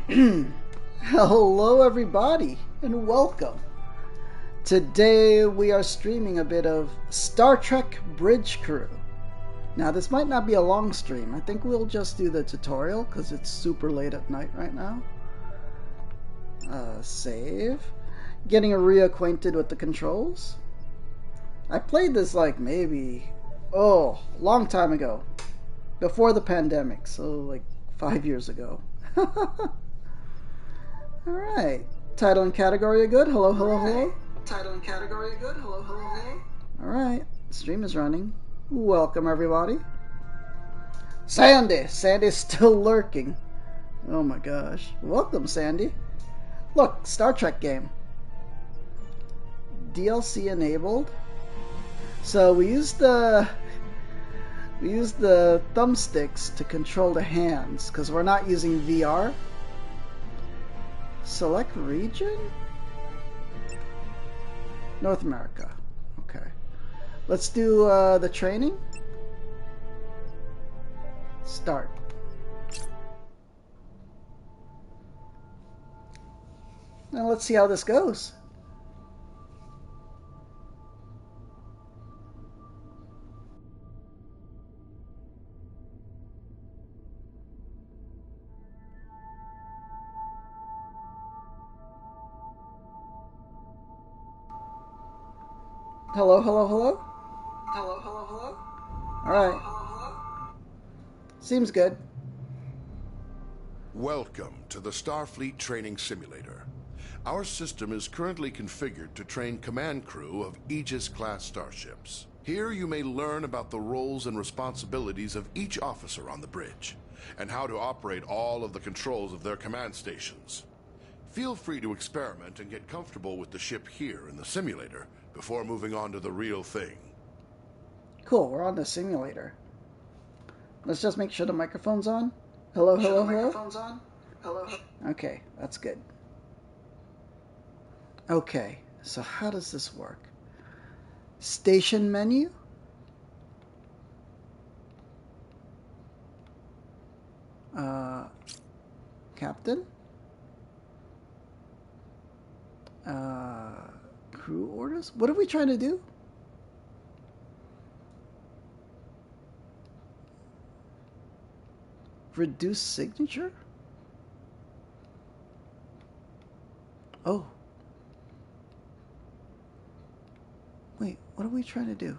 Hello everybody and welcome. Today we are streaming a bit of Star Trek Bridge Crew. Now this might not be a long stream. I think we'll just do the tutorial because it's super late at night right now. Save. Getting reacquainted with the controls. I played this like maybe, long time ago. Before the pandemic, so like 5 years ago. Alright. Title and category are good. Hello, hello, hello. Title and category are good. Hello, hello, hello. Alright. Stream is running. Welcome, everybody. Sandy! Sandy's still lurking. Oh my gosh. Welcome, Sandy. Look, Star Trek game. DLC enabled. So we use the thumbsticks to control the hands because we're not using VR. Select region? North America. Okay. Let's do the training. Start. Now let's see how this goes. Hello, hello, hello? Hello, hello, hello. Alright. Hello, hello. Seems good. Welcome to the Starfleet Training Simulator. Our system is currently configured to train command crew of Aegis-class starships. Here you may learn about the roles and responsibilities of each officer on the bridge, and how to operate all of the controls of their command stations. Feel free to experiment and get comfortable with the ship here in the simulator before moving on to the real thing. Cool, we're on the simulator. Let's just make sure the microphone's on. Hello, hello, hello? Microphone's on. Hello. Okay, that's good. Okay, so how does this work? Station menu? Captain? Crew orders? What are we trying to do? Reduce signature? Oh. Wait, what are we trying to do?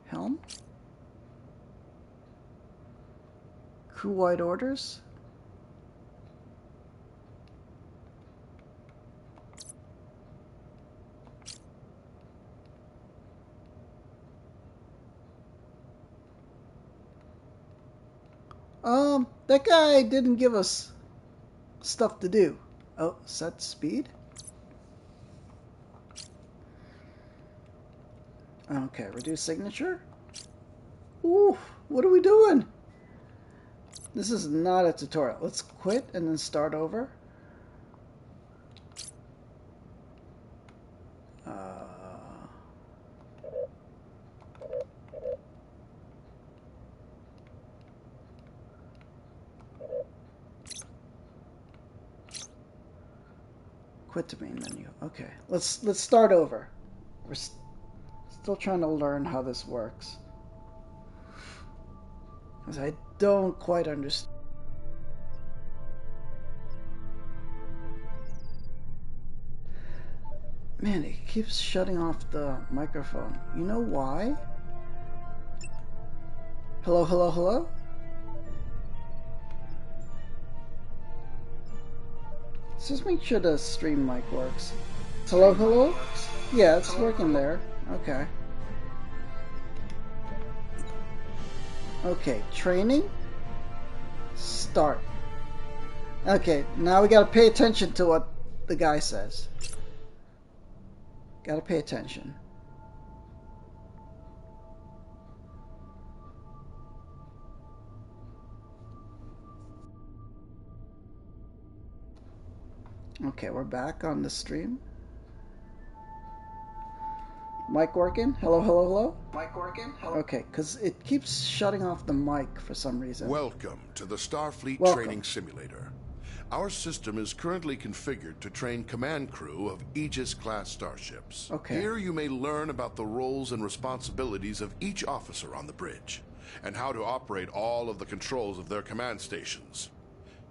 Helm? Crew-wide orders? That guy didn't give us stuff to do. Oh, set speed? Okay, reduce signature? Ooh, what are we doing? This is not a tutorial. Let's quit and then start over. Quit to main menu. Okay, let's start over. We're still trying to learn how this works, because I don't quite understand. Man, it keeps shutting off the microphone. You know why? Hello, hello, hello? Let's just make sure the stream mic works. Hello, hello? Yeah, it's working there. Okay. Okay, training. Start. Okay, now we gotta pay attention to what the guy says. Gotta pay attention. Okay, we're back on the stream. Mic working? Hello, hello, hello? Mic working? Hello. Okay, because it keeps shutting off the mic for some reason. Welcome to the Starfleet Welcome. Training Simulator. Our system is currently configured to train command crew of Aegis-class starships. Okay. Here you may learn about the roles and responsibilities of each officer on the bridge, and how to operate all of the controls of their command stations.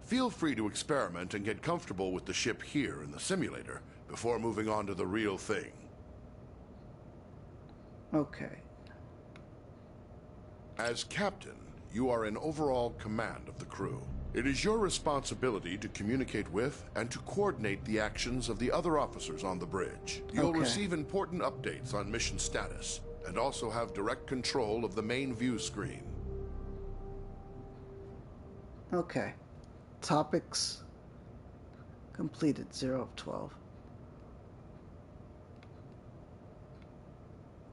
Feel free to experiment and get comfortable with the ship here in the simulator before moving on to the real thing. Okay. As captain, you are in overall command of the crew. It is your responsibility to communicate with and to coordinate the actions of the other officers on the bridge. You'll Okay. receive important updates on mission status and also have direct control of the main view screen. Okay. Topics completed 0 of 12.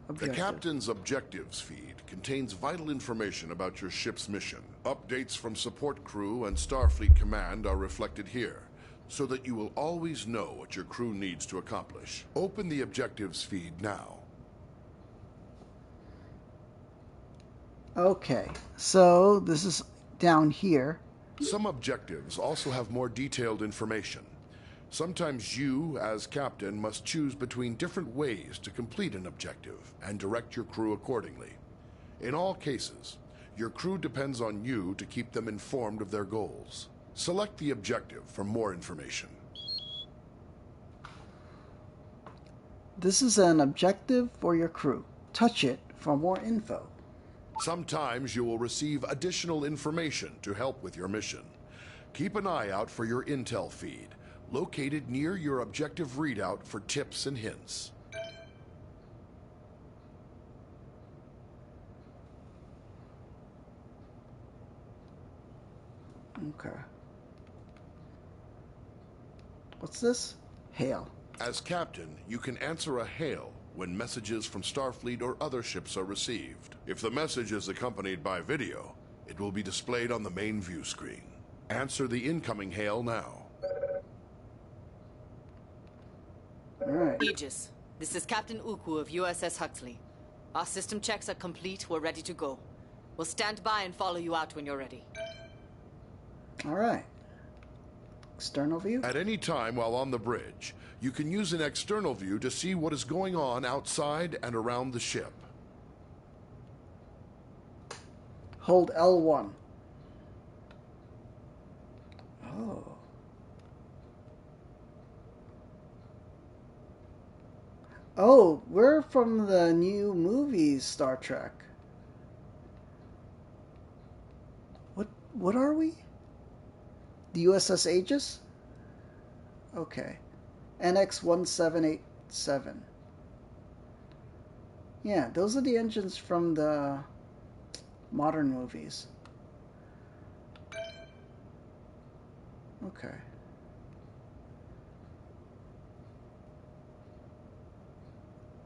The Objective. captain's objectives feed contains vital information about your ship's mission. Updates from support crew and Starfleet Command are reflected here, so that you will always know what your crew needs to accomplish. Open the objectives feed now. Okay, so this is down here. Some objectives also have more detailed information. Sometimes you, as captain, must choose between different ways to complete an objective and direct your crew accordingly. In all cases, your crew depends on you to keep them informed of their goals. Select the objective for more information. This is an objective for your crew. Touch it for more info. Sometimes you will receive additional information to help with your mission. Keep an eye out for your intel feed, located near your objective readout for tips and hints. Okay. What's this? Hail. As captain, you can answer a hail when messages from Starfleet or other ships are received. If the message is accompanied by video, it will be displayed on the main view screen. Answer the incoming hail now. Alright. Aegis, this is Captain Uku of USS Huxley. Our system checks are complete. We're ready to go. We'll stand by and follow you out when you're ready. Alright. External view? At any time while on the bridge, you can use an external view to see what is going on outside and around the ship. Hold L1. Oh. Oh, we're from the new movies Star Trek. What are we? The USS Aegis? Okay. NX-1787. Yeah, those are the engines from the modern movies. Okay.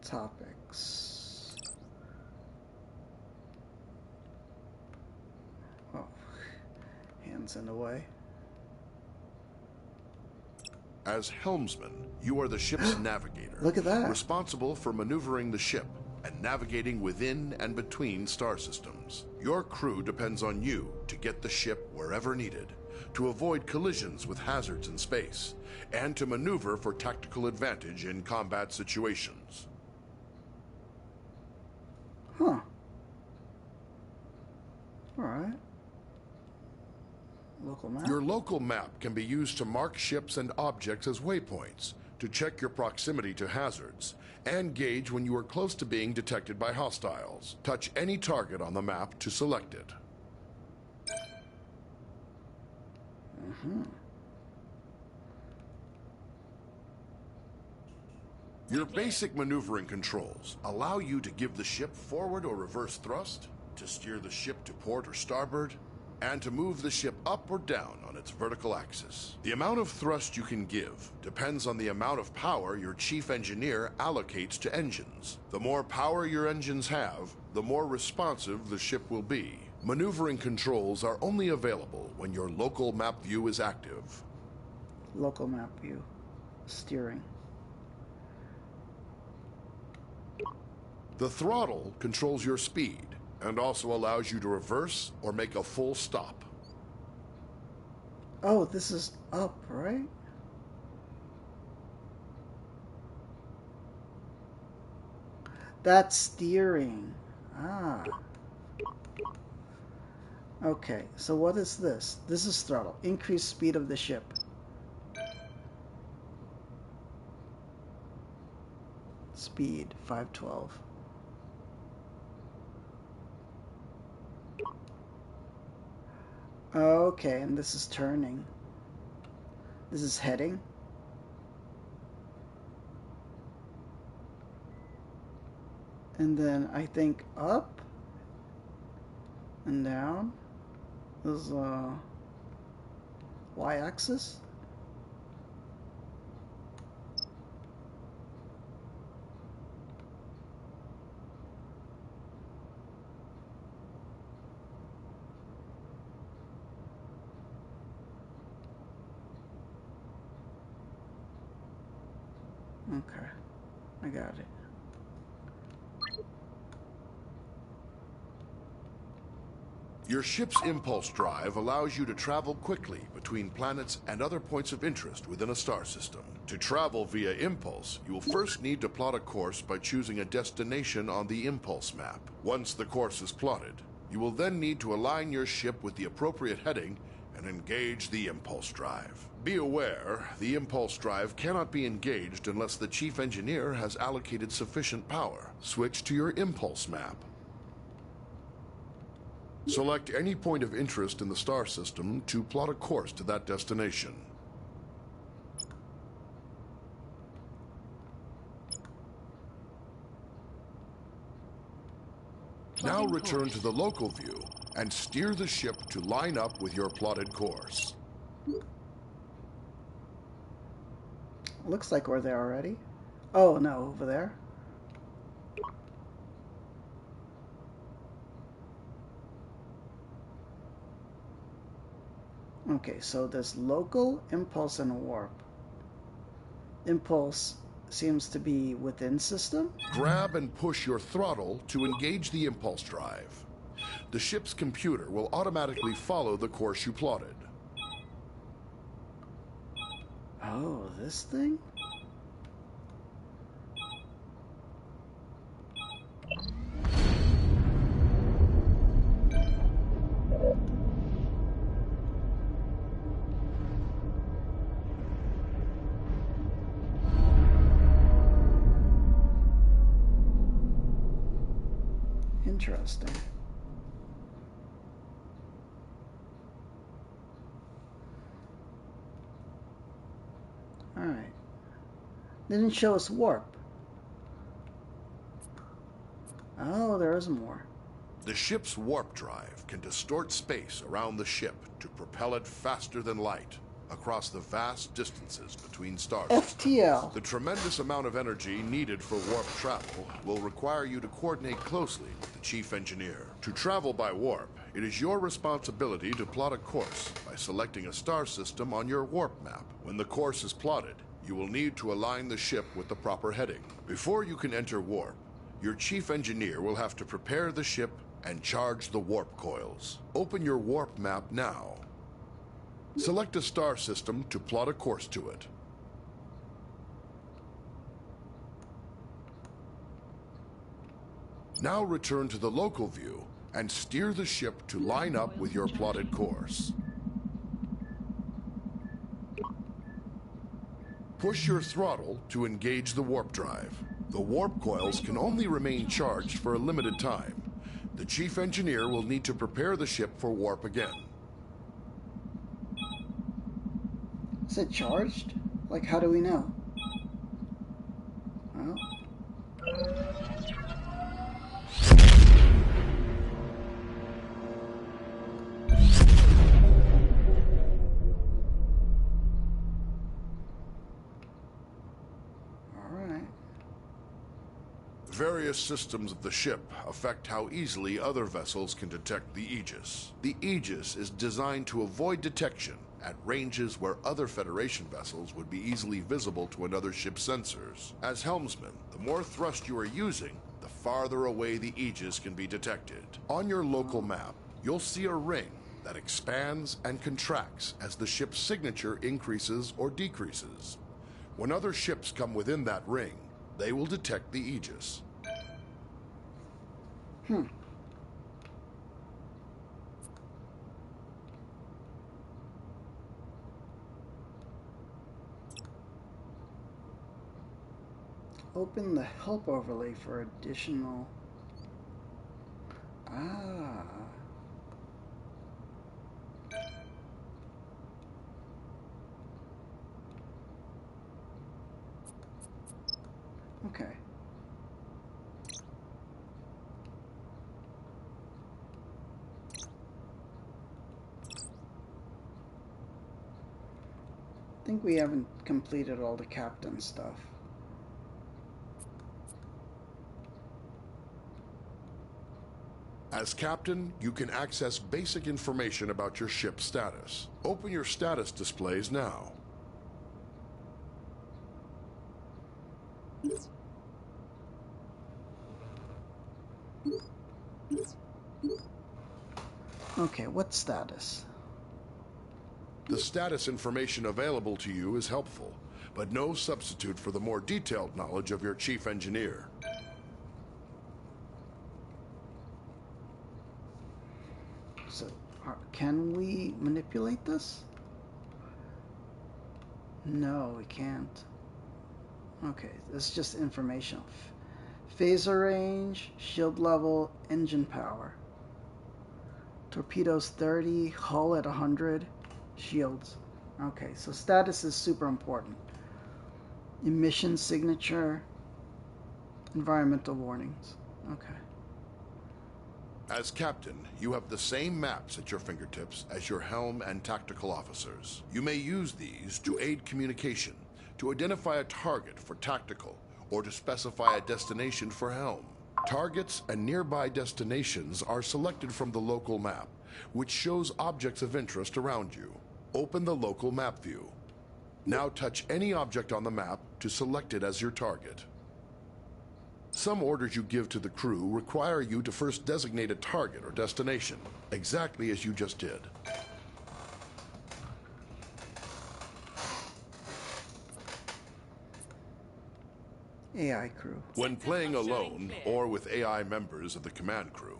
Topics. Oh, hands in the way. As helmsman, you are the ship's navigator. Look at that. Responsible for maneuvering the ship and navigating within and between star systems. Your crew depends on you to get the ship wherever needed, to avoid collisions with hazards in space, and to maneuver for tactical advantage in combat situations. Huh. Alright. Local map. Your local map can be used to mark ships and objects as waypoints, to check your proximity to hazards, and gauge when you are close to being detected by hostiles. Touch any target on the map to select it. Your basic maneuvering controls allow you to give the ship forward or reverse thrust, to steer the ship to port or starboard, and to move the ship up or down on its vertical axis. The amount of thrust you can give depends on the amount of power your chief engineer allocates to engines. The more power your engines have, the more responsive the ship will be. Maneuvering controls are only available when your local map view is active. Local map view. Steering. The throttle controls your speed and also allows you to reverse or make a full stop. Oh, this is up, right? That's steering. Ah. Okay, so what is this? This is throttle. Increase speed of the ship. Speed, 512. Okay, and this is turning. This is heading. And then I think up and down. This is y-axis. Okay, I got it. Your ship's impulse drive allows you to travel quickly between planets and other points of interest within a star system. To travel via impulse, you will first need to plot a course by choosing a destination on the impulse map. Once the course is plotted, you will then need to align your ship with the appropriate heading and engage the impulse drive. Be aware, the impulse drive cannot be engaged unless the chief engineer has allocated sufficient power. Switch to your impulse map. Select any point of interest in the star system to plot a course to that destination. Now return to the local view and steer the ship to line up with your plotted course. Looks like we're there already. Oh, no, over there. Okay, so there's local, impulse, and warp. Impulse seems to be within system. Grab and push your throttle to engage the impulse drive. The ship's computer will automatically follow the course you plotted. Oh, this thing? Interesting. Alright. Didn't show us warp. Oh, there is more. The ship's warp drive can distort space around the ship to propel it faster than light across the vast distances between stars. FTL. The tremendous amount of energy needed for warp travel will require you to coordinate closely with the chief engineer. To travel by warp, it is your responsibility to plot a course by selecting a star system on your warp map. When the course is plotted, you will need to align the ship with the proper heading. Before you can enter warp, your chief engineer will have to prepare the ship and charge the warp coils. Open your warp map now. Select a star system to plot a course to it. Now return to the local view and steer the ship to line up with your plotted course. Push your throttle to engage the warp drive. The warp coils can only remain charged for a limited time. The chief engineer will need to prepare the ship for warp again. Is it charged? Like, how do we know? Well. Alright. Various systems of the ship affect how easily other vessels can detect the Aegis. The Aegis is designed to avoid detection at ranges where other Federation vessels would be easily visible to another ship's sensors. As helmsman, the more thrust you are using, the farther away the Aegis can be detected. On your local map, you'll see a ring that expands and contracts as the ship's signature increases or decreases. When other ships come within that ring, they will detect the Aegis. Open the help overlay for additional... Ah. Okay. I think we haven't completed all the captain stuff. As captain, you can access basic information about your ship's status. Open your status displays now. Okay, what status? The status information available to you is helpful, but no substitute for the more detailed knowledge of your chief engineer. So, can we manipulate this? No, we can't. Okay, this is just informational. Phaser range, shield level, engine power. Torpedoes 30, hull at 100, shields. Okay, so status is super important. Emission signature, environmental warnings. Okay. As captain, you have the same maps at your fingertips as your helm and tactical officers. You may use these to aid communication, to identify a target for tactical, or to specify a destination for helm. Targets and nearby destinations are selected from the local map, which shows objects of interest around you. Open the local map view. Now touch any object on the map to select it as your target. Some orders you give to the crew require you to first designate a target or destination, exactly as you just did. AI crew. When playing alone or with AI members of the command crew,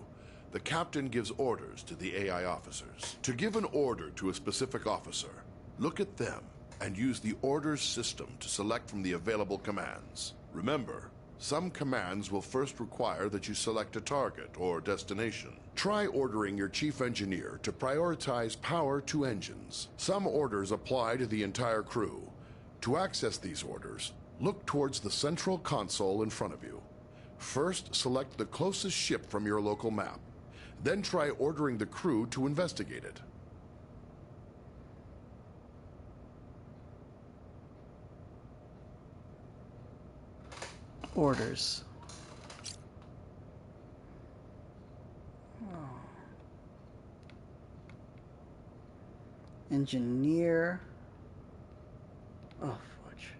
the captain gives orders to the AI officers. To give an order to a specific officer, look at them and use the orders system to select from the available commands. Remember, some commands will first require that you select a target or destination. Try ordering your chief engineer to prioritize power to engines. Some orders apply to the entire crew. To access these orders, look towards the central console in front of you. First, select the closest ship from your local map. Then try ordering the crew to investigate it. Orders. Engineer. Oh, fudge.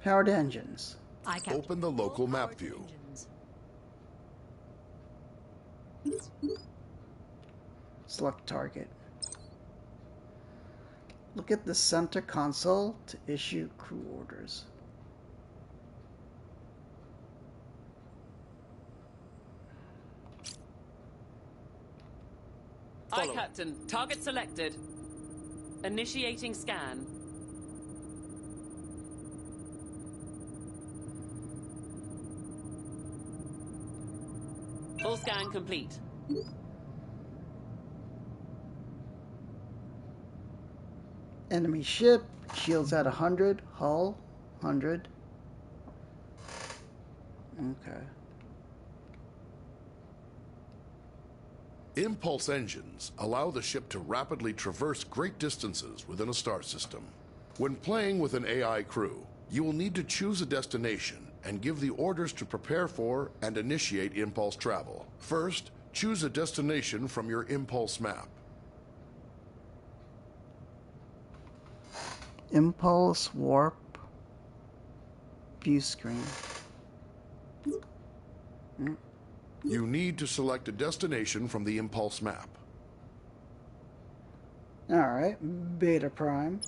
Powered engines. Open the local map view. Select target. Look at the center console to issue crew orders. Aye, Captain. Target selected. Initiating scan. Full scan complete. Enemy ship, shields at 100, hull 100. Okay. Impulse engines allow the ship to rapidly traverse great distances within a star system. When playing with an AI crew, you will need to choose a destination and give the orders to prepare for and initiate impulse travel. First, choose a destination from your impulse map. Impulse warp view screen. You need to select a destination from the impulse map. Alright, Beta Prime.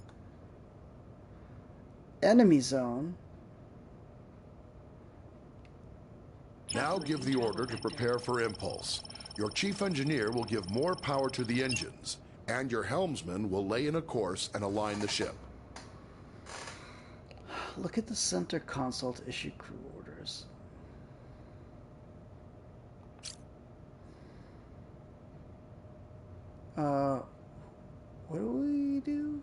Enemy zone. Now give the order to prepare for impulse. Your chief engineer will give more power to the engines, and your helmsman will lay in a course and align the ship. Look at the center console to issue crew orders. What do we do?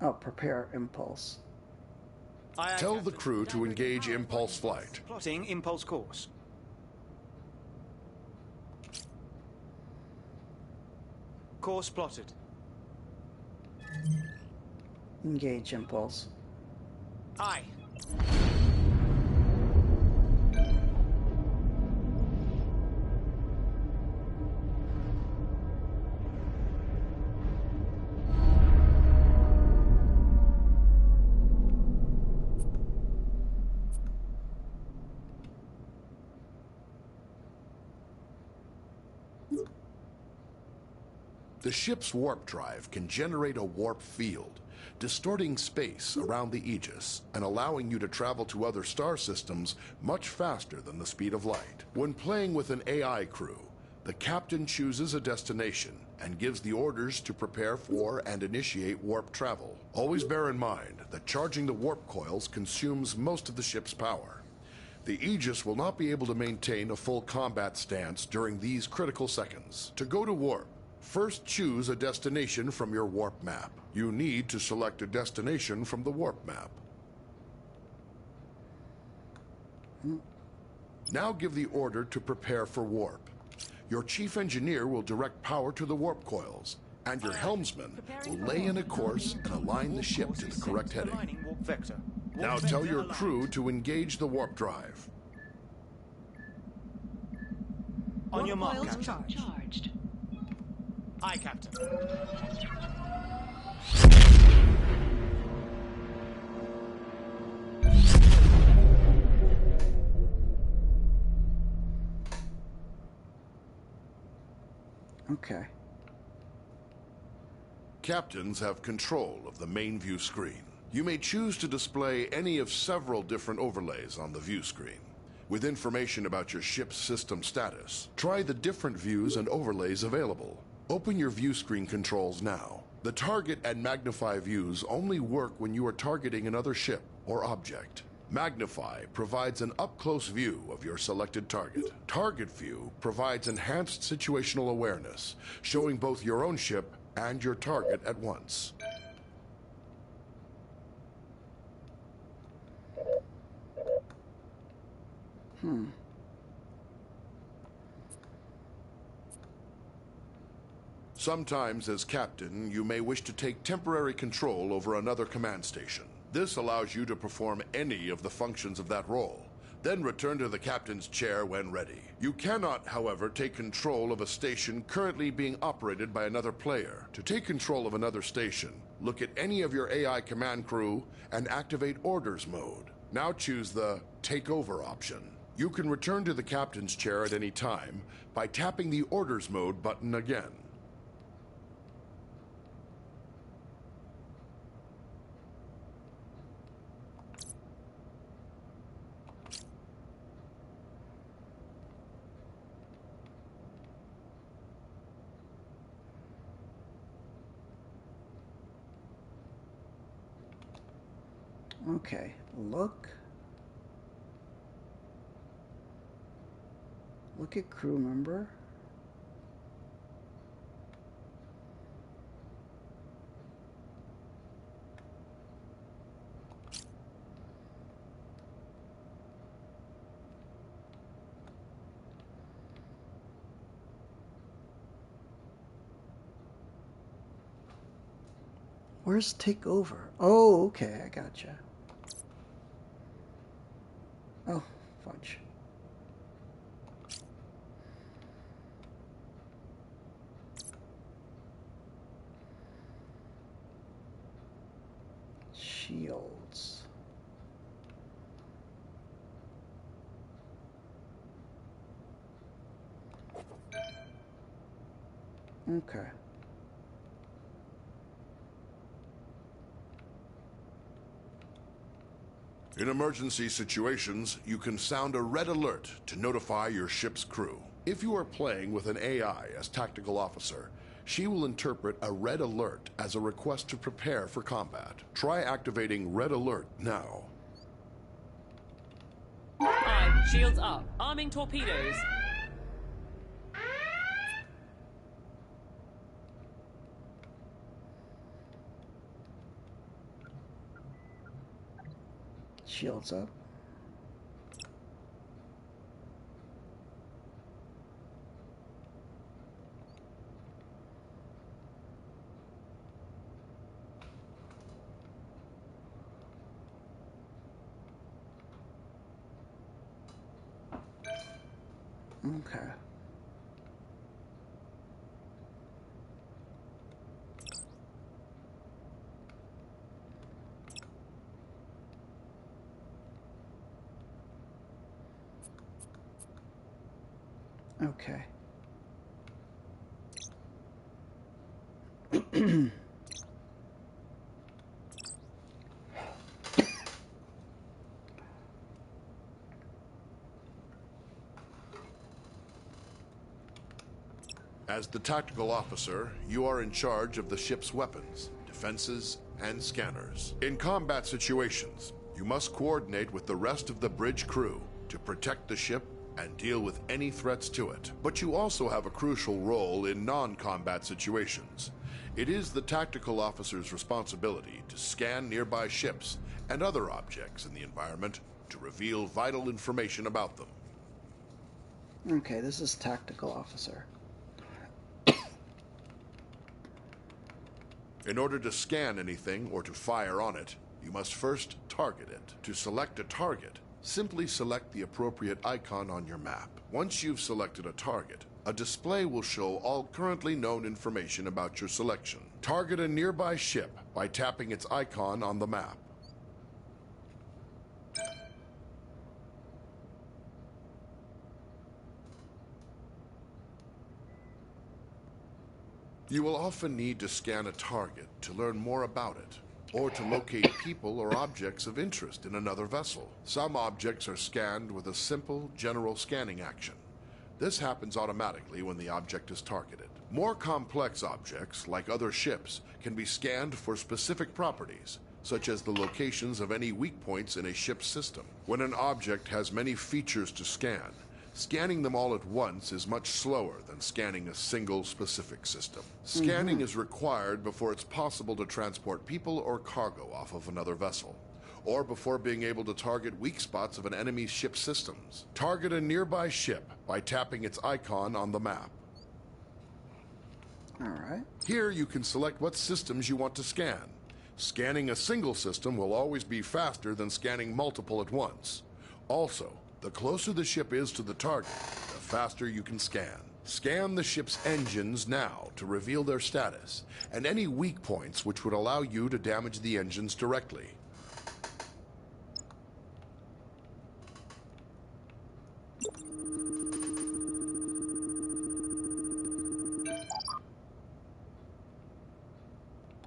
Oh, prepare impulse. Tell the crew to engage impulse flight. Plotting impulse course. Course plotted. Engage impulse. Aye. The ship's warp drive can generate a warp field, distorting space around the Aegis and allowing you to travel to other star systems much faster than the speed of light. When playing with an AI crew, the captain chooses a destination and gives the orders to prepare for and initiate warp travel. Always bear in mind that charging the warp coils consumes most of the ship's power. The Aegis will not be able to maintain a full combat stance during these critical seconds. To go to warp, first choose a destination from your warp map. You need to select a destination from the warp map. Now give the order to prepare for warp. Your chief engineer will direct power to the warp coils, and your helmsman will lay in a course and align the ship to the correct heading. Warp vector. Now tell your crew to engage the warp drive. On your mark, Coils Captain. charged. Aye, Captain. Okay. Captains have control of the main view screen. You may choose to display any of several different overlays on the view screen. With information about your ship's system status, try the different views and overlays available. Open your view screen controls now. The target and magnify views only work when you are targeting another ship or object. Magnify provides an up-close view of your selected target. Target view provides enhanced situational awareness, showing both your own ship and your target at once. Sometimes, as captain, you may wish to take temporary control over another command station. This allows you to perform any of the functions of that role, then return to the captain's chair when ready. You cannot, however, take control of a station currently being operated by another player. To take control of another station, look at any of your AI command crew and activate Orders mode. Now choose the Take Over option. You can return to the captain's chair at any time by tapping the Orders mode button again. Okay, look at crew member. Where's take over? Oh, okay, I gotcha. Oh, fudge. Shields. Okay. In emergency situations, you can sound a red alert to notify your ship's crew. If you are playing with an AI as tactical officer, she will interpret a red alert as a request to prepare for combat. Try activating red alert now. Aye, shields up. Arming torpedoes. Shields up. Okay. Okay. As the tactical officer, you are in charge of the ship's weapons, defenses, and scanners. In combat situations, you must coordinate with the rest of the bridge crew to protect the ship and deal with any threats to it. But you also have a crucial role in non-combat situations. It is the tactical officer's responsibility to scan nearby ships and other objects in the environment to reveal vital information about them. Okay, this is tactical officer. In order to scan anything or to fire on it, you must first target it. To select a target, simply select the appropriate icon on your map. Once you've selected a target, a display will show all currently known information about your selection. Target a nearby ship by tapping its icon on the map. You will often need to scan a target to learn more about it, or to locate people or objects of interest in another vessel. Some objects are scanned with a simple, general scanning action. This happens automatically when the object is targeted. More complex objects, like other ships, can be scanned for specific properties, such as the locations of any weak points in a ship's system. When an object has many features to scan, scanning them all at once is much slower than scanning a single specific system. Scanning is required before it's possible to transport people or cargo off of another vessel, or before being able to target weak spots of an enemy's ship systems. Target a nearby ship by tapping its icon on the map. All right. Here you can select what systems you want to scan. Scanning a single system will always be faster than scanning multiple at once. Also, the closer the ship is to the target, the faster you can scan. Scan the ship's engines now to reveal their status, and any weak points which would allow you to damage the engines directly.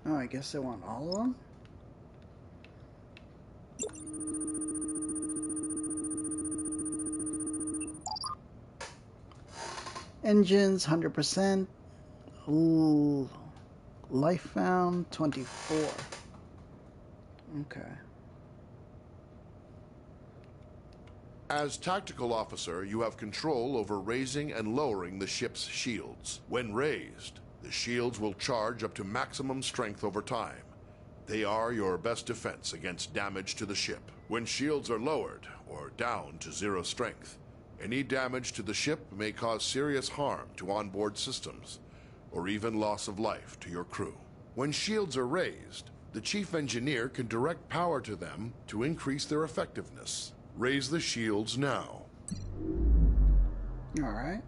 Oh, I guess I want all of them? Engines, 100%. Ooh. Life found, 24. Okay. As tactical officer, you have control over raising and lowering the ship's shields. When raised, the shields will charge up to maximum strength over time. They are your best defense against damage to the ship. When shields are lowered, or down to 0 strength, any damage to the ship may cause serious harm to onboard systems, or even loss of life to your crew. When shields are raised, the chief engineer can direct power to them to increase their effectiveness. Raise the shields now. All right.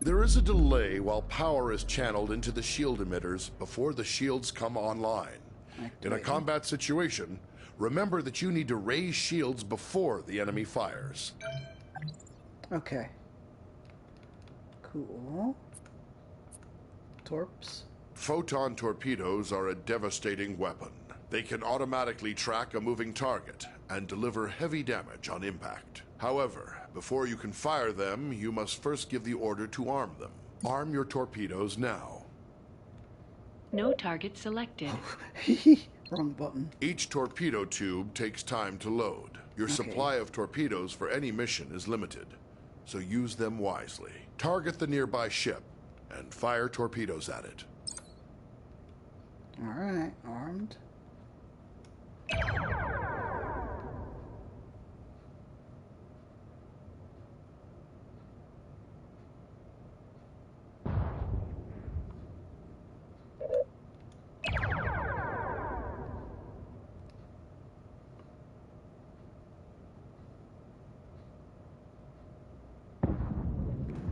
There is a delay while power is channeled into the shield emitters before the shields come online. In a Activating. combat situation, remember that you need to raise shields before the enemy fires. Okay. Cool. Torps. Photon torpedoes are a devastating weapon. They can automatically track a moving target and deliver heavy damage on impact. However, before you can fire them, you must first give the order to arm them. Arm your torpedoes now. No target selected. Wrong button. Each torpedo tube takes time to load. Your supply of torpedoes for any mission is limited, so use them wisely. Target the nearby ship and fire torpedoes at it. Alright, armed.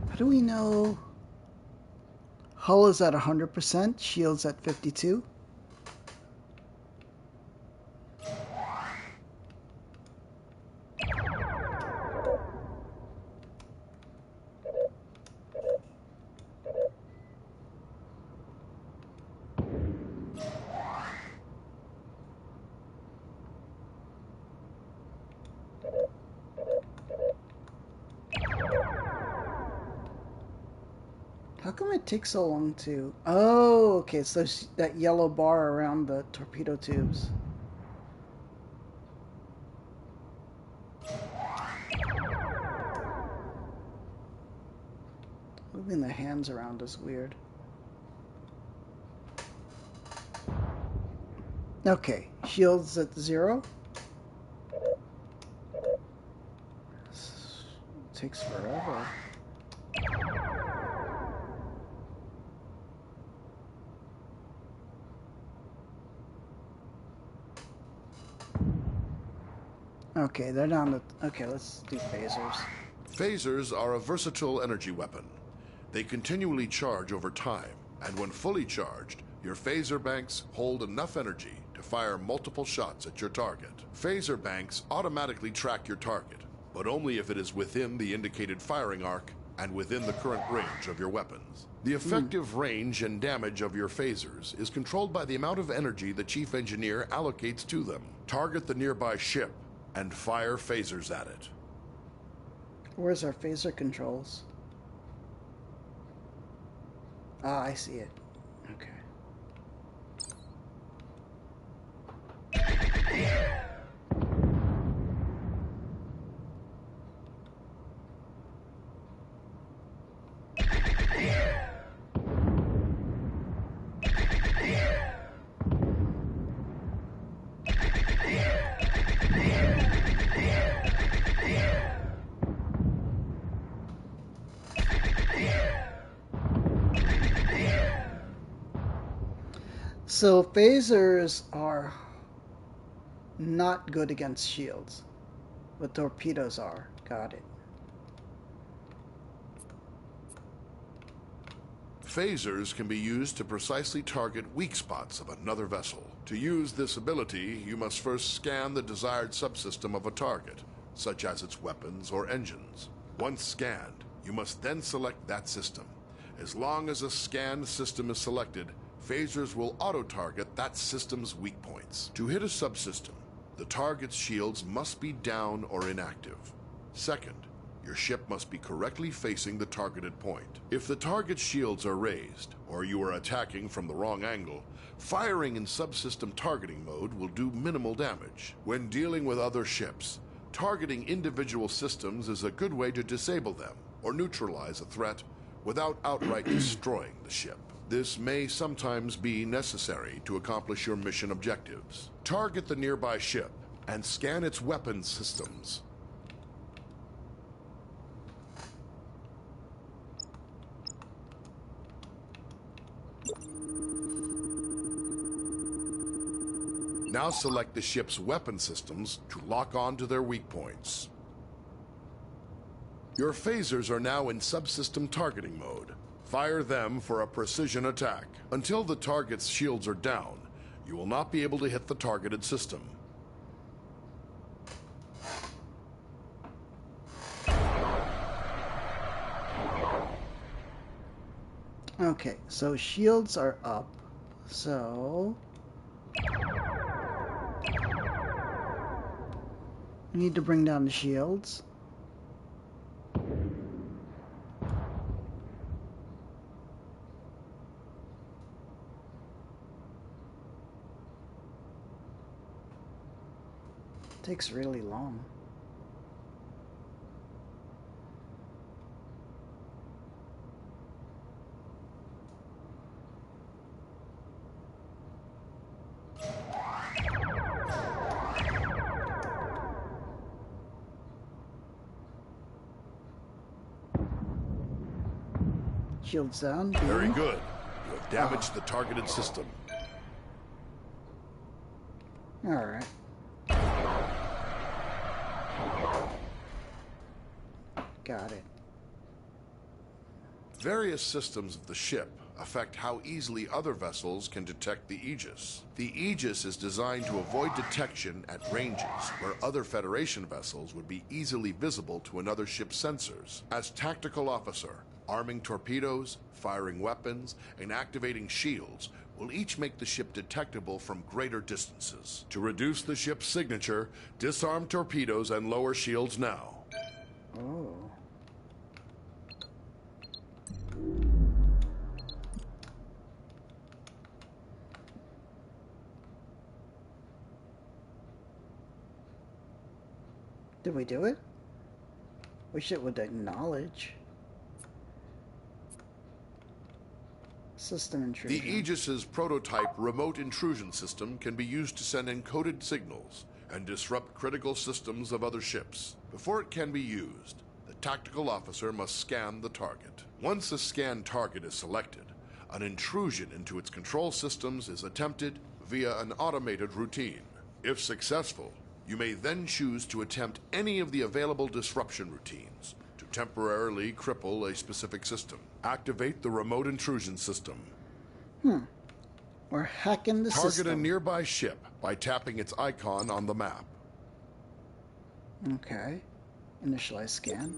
How do we know? Hull is at 100%, shields at 52. How come it takes so long to... Oh, okay, so that yellow bar around the torpedo tubes. Moving the hands around is weird. Okay, shields at 0. This takes forever. Okay, they're down to... Okay, let's do phasers. Phasers are a versatile energy weapon. They continually charge over time, and when fully charged, your phaser banks hold enough energy to fire multiple shots at your target. Phaser banks automatically track your target, but only if it is within the indicated firing arc and within the current range of your weapons. The effective range and damage of your phasers is controlled by the amount of energy the chief engineer allocates to them. Target the nearby ship and fire phasers at it. Where's our phaser controls? Ah, I see it. Okay. So phasers are not good against shields, but torpedoes are. Got it. Phasers can be used to precisely target weak spots of another vessel. To use this ability, you must first scan the desired subsystem of a target, such as its weapons or engines. Once scanned, you must then select that system. As long as a scanned system is selected, phasers will auto-target that system's weak points. To hit a subsystem, the target's shields must be down or inactive. Second, your ship must be correctly facing the targeted point. If the target's shields are raised, or you are attacking from the wrong angle, firing in subsystem targeting mode will do minimal damage. When dealing with other ships, targeting individual systems is a good way to disable them or neutralize a threat without outright destroying the ship. This may sometimes be necessary to accomplish your mission objectives. Target the nearby ship and scan its weapons systems. Now select the ship's weapon systems to lock on to their weak points. Your phasers are now in subsystem targeting mode. Fire them for a precision attack. Until the target's shields are down, You will not be able to hit the targeted system. Okay, so shields are up. So we need to bring down the shields. Takes really long. Shields down. Very good. You have damaged the targeted system. Alright. Got it. Various systems of the ship affect how easily other vessels can detect the Aegis. The Aegis is designed to avoid detection at ranges where other Federation vessels would be easily visible to another ship's sensors. As tactical officer, arming torpedoes, firing weapons, and activating shields will each make the ship detectable from greater distances. To reduce the ship's signature, disarm torpedoes and lower shields now. Oh. Did we do it? Wish it would acknowledge. System intrusion. The Aegis's prototype remote intrusion system can be used to send encoded signals and disrupt critical systems of other ships. Before it can be used, the tactical officer must scan the target. Once a scanned target is selected, an intrusion into its control systems is attempted via an automated routine. If successful, you may then choose to attempt any of the available disruption routines to temporarily cripple a specific system. Activate the remote intrusion system. We're hacking the Target system. a nearby ship by tapping its icon on the map. Okay. Initialize scan.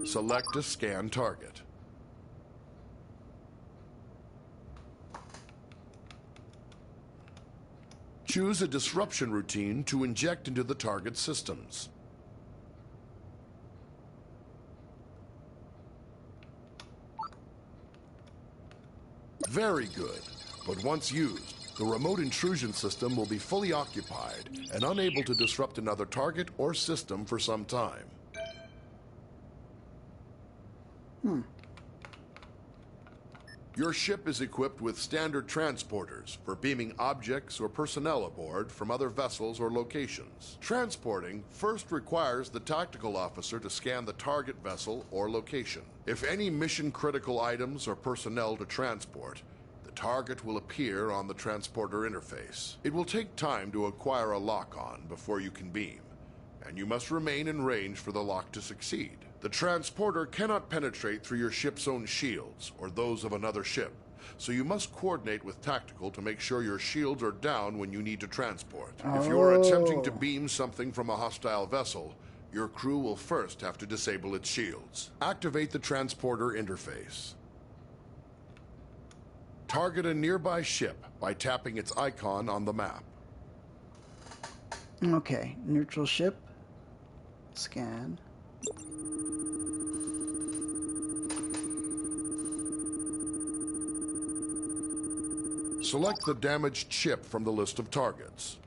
Select a scan target. Choose a disruption routine to inject into the target systems. Very good. But once used, the remote intrusion system will be fully occupied and unable to disrupt another target or system for some time. Your ship is equipped with standard transporters for beaming objects or personnel aboard from other vessels or locations. Transporting first requires the tactical officer to scan the target vessel or location. If any mission-critical items or personnel to transport, the target will appear on the transporter interface. It will take time to acquire a lock-on before you can beam, and you must remain in range for the lock to succeed. The transporter cannot penetrate through your ship's own shields or those of another ship, so you must coordinate with tactical to make sure your shields are down when you need to transport. If you are attempting to beam something from a hostile vessel, your crew will first have to disable its shields. Activate the transporter interface. Target a nearby ship by tapping its icon on the map. Okay, neutral ship. Scan. Select the damaged ship from the list of targets.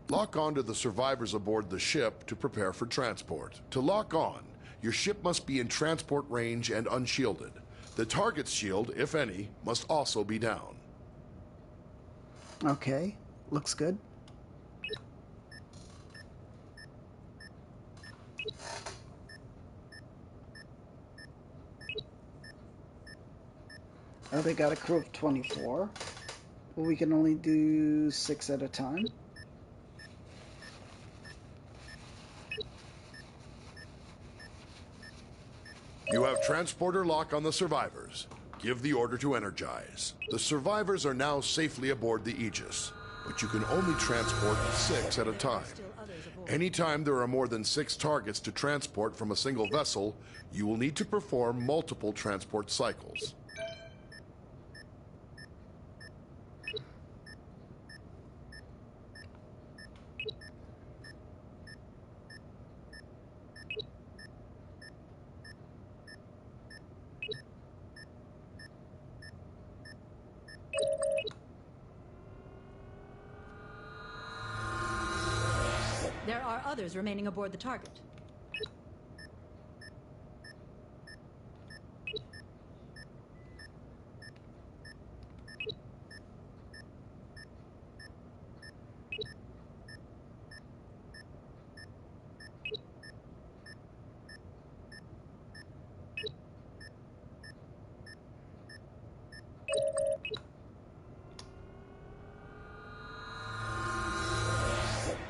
Lock on to the survivors aboard the ship to prepare for transport. To lock on, your ship must be in transport range and unshielded. The target's shield, if any, must also be down. Okay, looks good. Oh, they got a crew of 24. But we can only do 6 at a time. You have transporter lock on the survivors. Give the order to energize. The survivors are now safely aboard the Aegis, but you can only transport 6 at a time. Anytime there are more than 6 targets to transport from a single vessel, you will need to perform multiple transport cycles. There are others remaining aboard the target.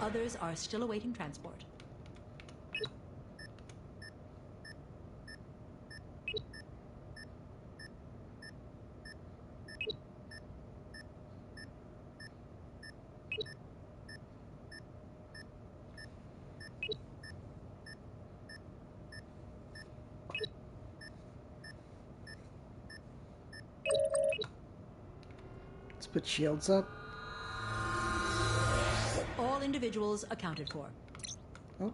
Others are still awaiting transport. Let's put shields up. All individuals accounted for. Oh.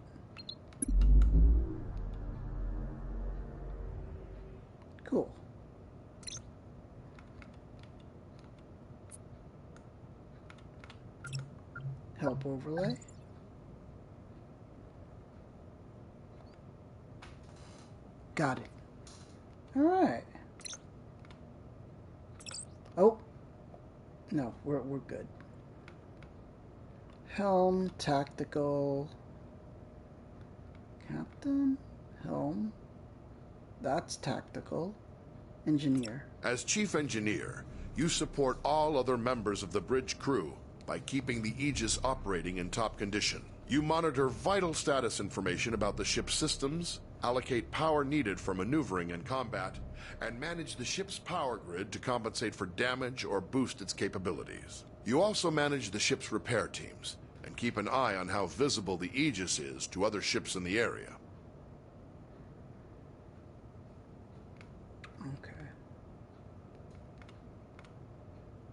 Cool. Help overlay. Got it. All right. Oh. No, we're good. Helm, tactical, captain, helm, that's tactical, engineer. As chief engineer, you support all other members of the bridge crew by keeping the Aegis operating in top condition. You monitor vital status information about the ship's systems, allocate power needed for maneuvering and combat, and manage the ship's power grid to compensate for damage or boost its capabilities. You also manage the ship's repair teams, and keep an eye on how visible the Aegis is to other ships in the area. Okay.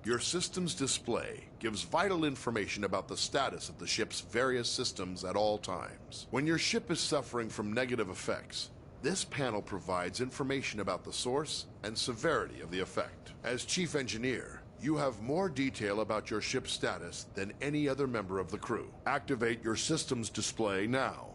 Your system's display gives vital information about the status of the ship's various systems at all times. When your ship is suffering from negative effects, this panel provides information about the source and severity of the effect. As chief engineer, you have more detail about your ship's status than any other member of the crew. Activate your system's display now.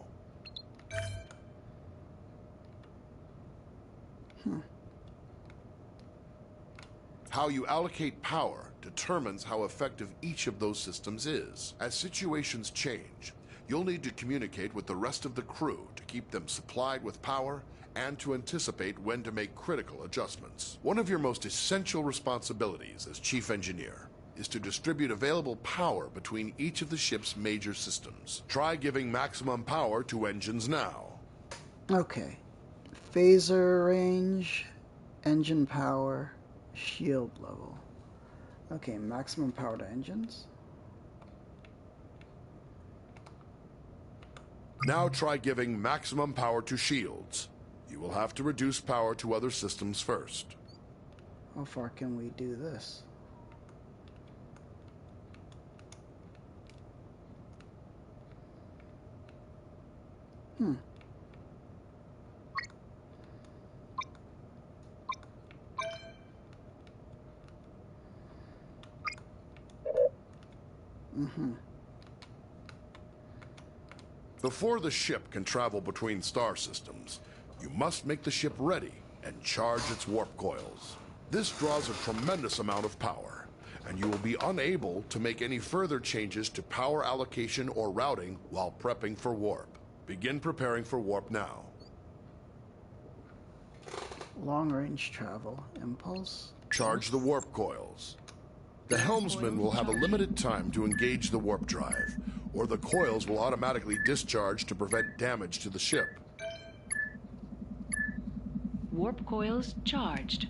How you allocate power determines how effective each of those systems is. As situations change, you'll need to communicate with the rest of the crew to keep them supplied with power and to anticipate when to make critical adjustments. One of your most essential responsibilities as chief engineer is to distribute available power between each of the ship's major systems. Try giving maximum power to engines now. Okay. Phaser range, engine power, shield level. Okay, maximum power to engines. Now try giving maximum power to shields. You will have to reduce power to other systems first. How far can we do this? Before the ship can travel between star systems, you must make the ship ready and charge its warp coils. This draws a tremendous amount of power, and you will be unable to make any further changes to power allocation or routing while prepping for warp. Begin preparing for warp now. Long range travel, impulse. Charge the warp coils. The helmsman will have a limited time to engage the warp drive, or the coils will automatically discharge to prevent damage to the ship. Warp coils charged.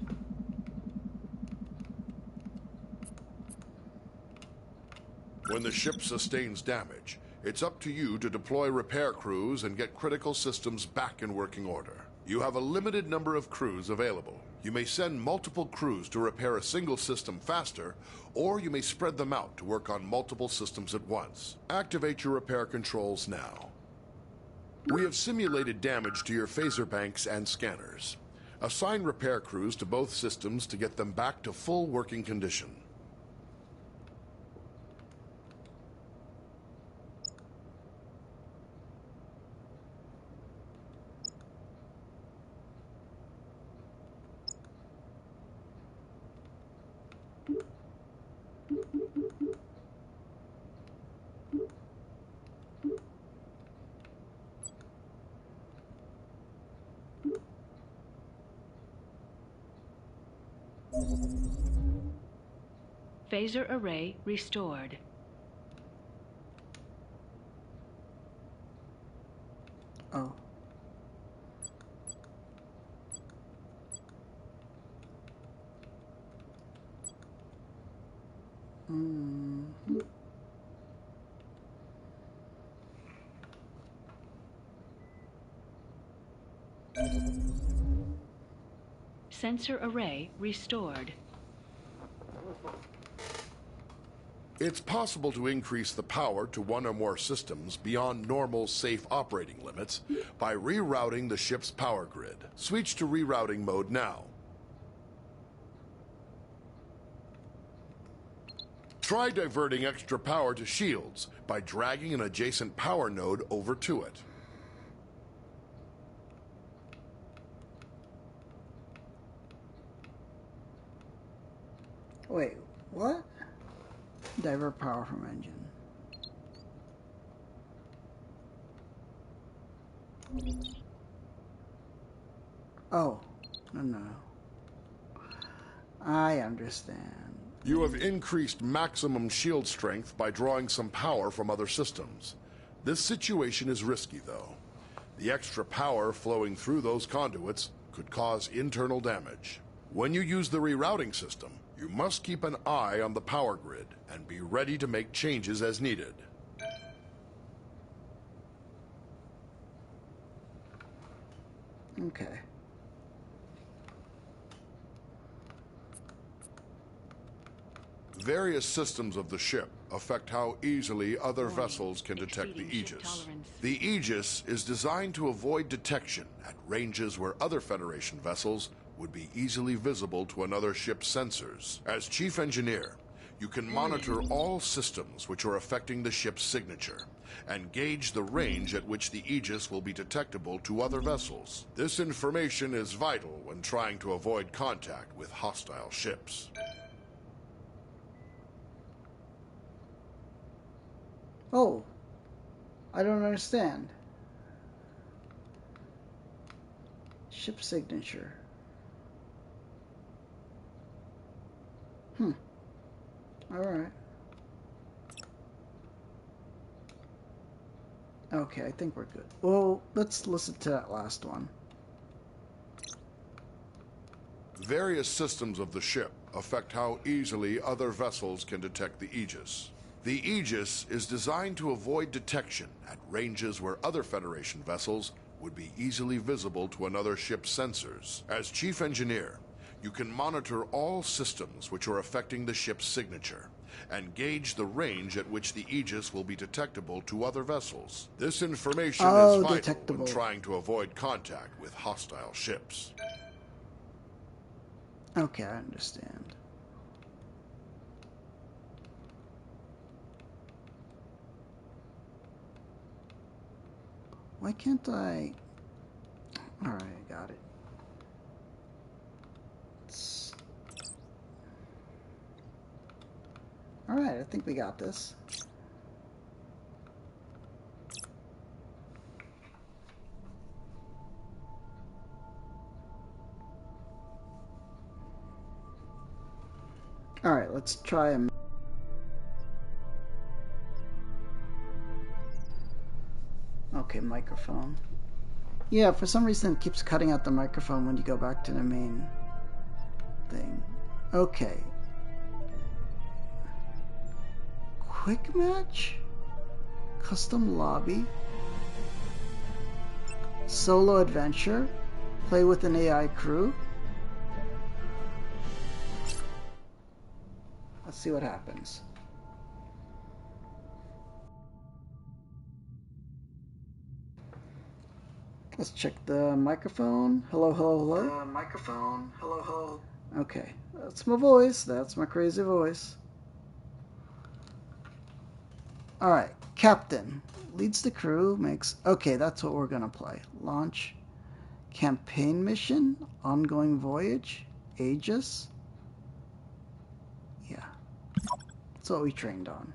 When the ship sustains damage, it's up to you to deploy repair crews and get critical systems back in working order. You have a limited number of crews available. You may send multiple crews to repair a single system faster, or you may spread them out to work on multiple systems at once. Activate your repair controls now. We have simulated damage to your phaser banks and scanners. Assign repair crews to both systems to get them back to full working condition. Phaser array restored. Oh. Mm-hmm. Sensor array restored. It's possible to increase the power to one or more systems beyond normal safe operating limits by rerouting the ship's power grid. Switch to rerouting mode now. Try diverting extra power to shields by dragging an adjacent power node over to it. Wait, what? Divert power from engine. Oh, no. I understand. You have increased maximum shield strength by drawing some power from other systems. This situation is risky, though. The extra power flowing through those conduits could cause internal damage. When you use the rerouting system, you must keep an eye on the power grid and be ready to make changes as needed. Okay. Various systems of the ship affect how easily other vessels can detect the Exceeding ship Aegis. tolerance. The Aegis is designed to avoid detection at ranges where other Federation vessels would be easily visible to another ship's sensors. As Chief Engineer, you can monitor all systems which are affecting the ship's signature and gauge the range at which the Aegis will be detectable to other vessels. This information is vital when trying to avoid contact with hostile ships. Oh, I don't understand. Ship signature. Alright. Okay, I think we're good. Well, let's listen to that last one. Various systems of the ship affect how easily other vessels can detect the Aegis. The Aegis is designed to avoid detection at ranges where other Federation vessels would be easily visible to another ship's sensors. As Chief Engineer, you can monitor all systems which are affecting the ship's signature and gauge the range at which the Aegis will be detectable to other vessels. This information is vital detectable. when trying to avoid contact with hostile ships. Okay, I understand. Why can't I... Alright, I got it. Alright, I think we got this. Alright, let's try a... Okay, microphone. Yeah, for some reason it keeps cutting out the microphone when you go back to the main thing. Okay. Quick match? Custom lobby? Solo adventure? Play with an AI crew? Let's see what happens. Let's check the microphone. Hello, hello, hello. Microphone. Hello, hello. Okay, that's my voice. That's my crazy voice. Alright, Captain. Leads the crew, makes... Okay, that's what we're gonna play. Launch. Campaign mission. Ongoing voyage. Aegis. Yeah. That's what we trained on.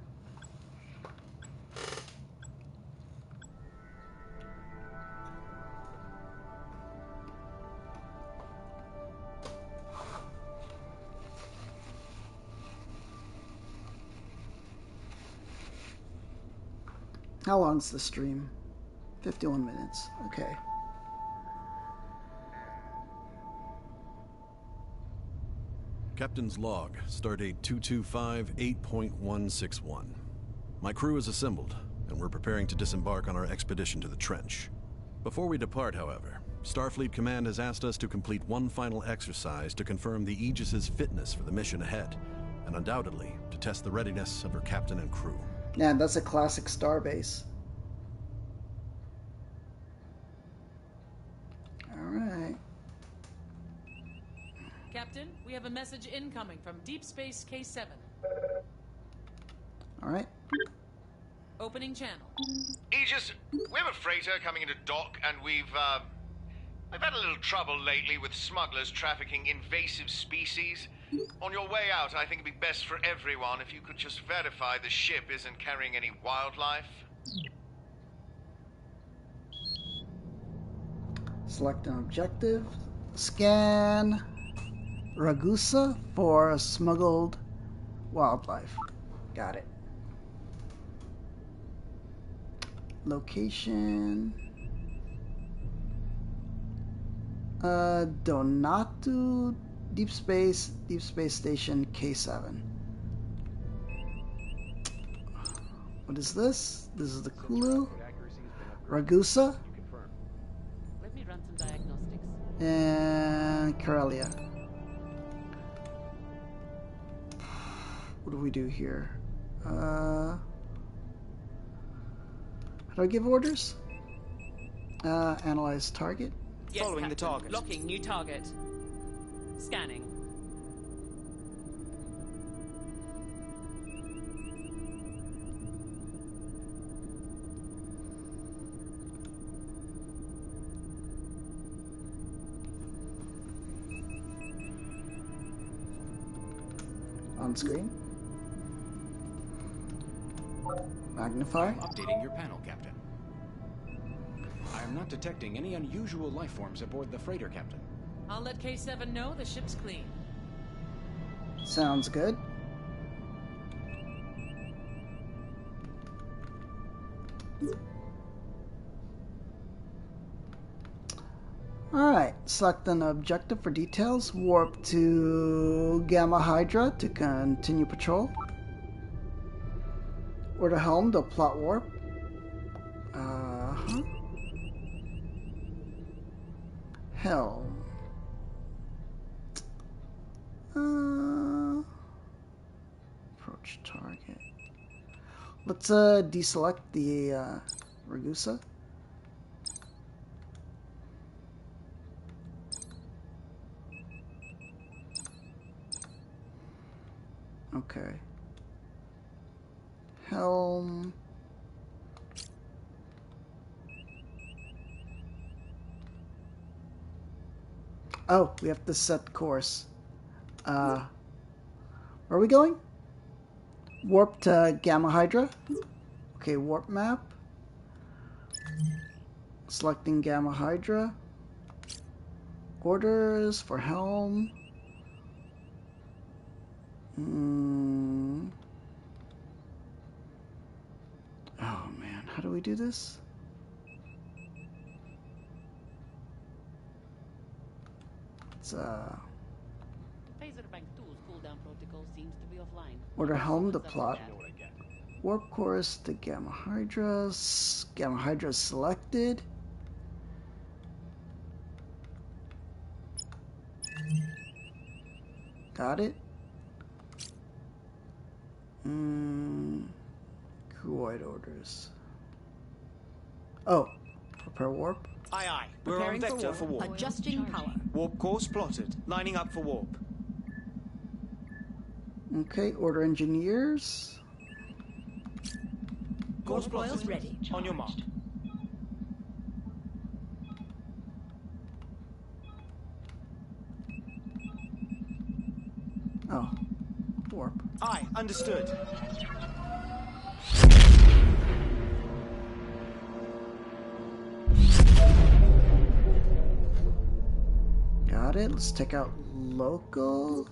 How long's the stream? 51 minutes. Okay. Captain's log, stardate 225-8.161. My crew is assembled, and we're preparing to disembark on our expedition to the trench. Before we depart, however, Starfleet Command has asked us to complete one final exercise to confirm the Aegis's fitness for the mission ahead, and undoubtedly to test the readiness of her captain and crew. Yeah, that's a classic starbase. Alright. Captain, we have a message incoming from Deep Space K7. Alright. Opening channel. Aegis, we have a freighter coming into dock, and we've had a little trouble lately with smugglers trafficking invasive species. On your way out, I think it'd be best for everyone if you could just verify the ship isn't carrying any wildlife. Select an objective. Scan Ragusa for smuggled wildlife. Got it. Location. Donatu Deep Space Station K7. What is this? This is the Kulu. Ragusa. Let me run some diagnostics. And Karelia. What do we do here? How do I give orders? Analyze target. Yes, Following the Captain. target. Locking new target. Scanning. On screen. Magnify. Updating your panel, Captain. I am not detecting any unusual life forms aboard the freighter, Captain. I'll let K7 know the ship's clean. Sounds good. Alright, select an objective for details. Warp to Gamma Hydra to continue patrol. Order helm to plot warp. Helm. Approach target. Let's deselect the Ragusa. Okay. Helm. Oh, we have to set course. Where are we going? Warp to Gamma Hydra. Okay, warp map. Selecting Gamma Hydra. Orders for helm. Oh man, how do we do this? Let's Phaser Bank 2's cooldown protocol seems to be offline. order helm to plot. I know what I get. Warp course to Gamma Hydras. Gamma Hydras selected. Got it. Crewoid orders. Oh, prepare warp. Aye, aye. We're on Preparing vector for warp. Adjusting power. Warp course plotted. Lining up for warp. Okay, order engineers. Course Warp coils plotted. ready. On your mark. Oh, warp. Aye, understood. Got it. Let's take out local.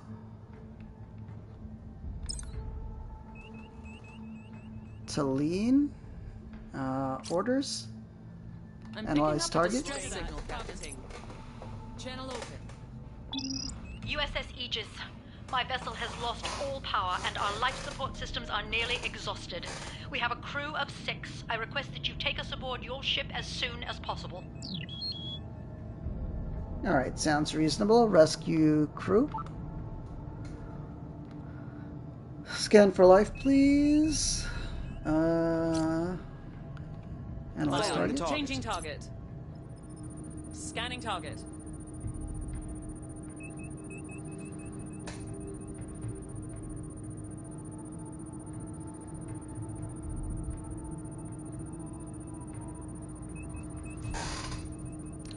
Talene. Orders. I'm Analyze picking up a target. distress signal, Captain. Channel open. USS Aegis. My vessel has lost all power and our life support systems are nearly exhausted. We have a crew of 6. I request that you take us aboard your ship as soon as possible. Alright, sounds reasonable. Rescue crew. Scan for life, please. Analyze target. Changing target. Scanning target.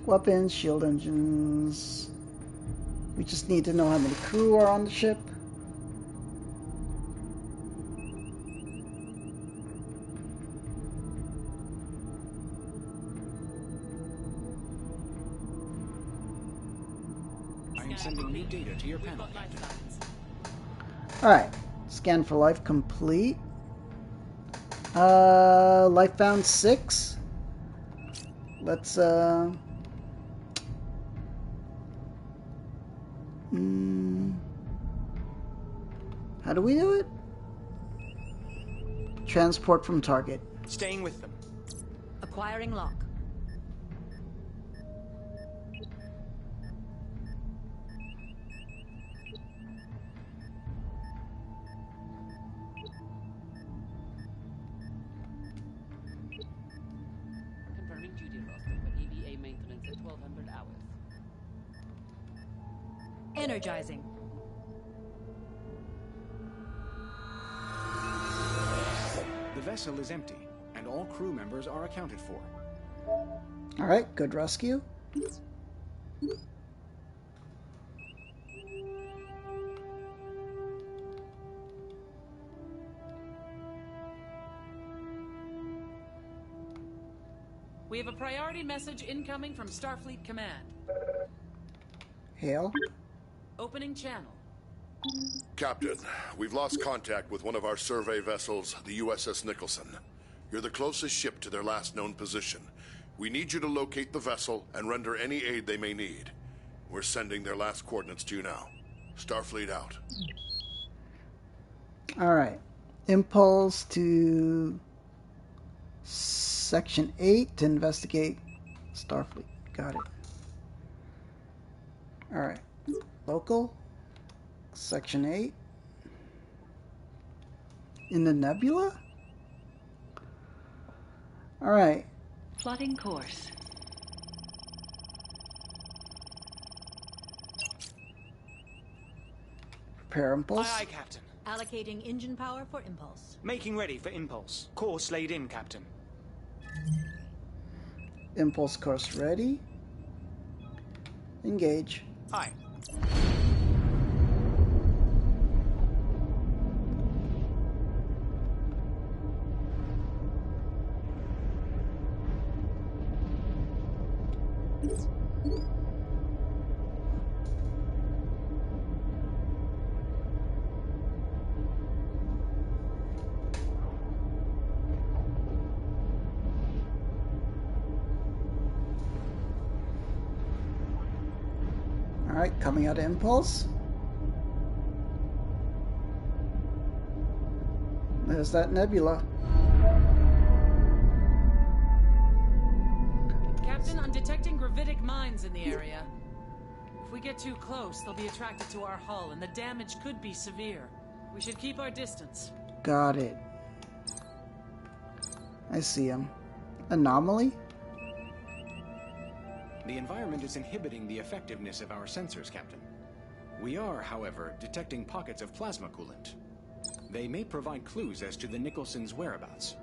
Weapons, shield engines. We just need to know how many crew are on the ship. I am sending new data to your We've panel, got life Captain. signs. Alright. Scan for life complete. Life found 6. Let's how do we do it? Transport from target. Staying with them. Acquiring lock. Confirming duty roster for EVA maintenance at 1200 hours. Energizing. The vessel is empty, and all crew members are accounted for. Alright, good rescue. We have a priority message incoming from Starfleet Command. Hail. Opening channel. Captain, we've lost contact with one of our survey vessels, the USS Nicholson. You're the closest ship to their last known position. We need you to locate the vessel and render any aid they may need. We're sending their last coordinates to you now. Starfleet out. Alright. Impulse to Section 8 to investigate Starfleet. Got it. Alright. Local. Section 8. In the nebula? Alright. Plotting course. Prepare impulse. Aye, aye, Captain. Allocating engine power for impulse. Making ready for impulse. Course laid in, Captain. Impulse course ready. Engage. Aye. Alright, coming out of impulse. There's that nebula. Captain, I'm detecting gravitic mines in the area. If we get too close, they'll be attracted to our hull, and the damage could be severe. We should keep our distance. Got it. I see him. Anomaly? The environment is inhibiting the effectiveness of our sensors, Captain. We are, however, detecting pockets of plasma coolant. They may provide clues as to the Nicholson's whereabouts.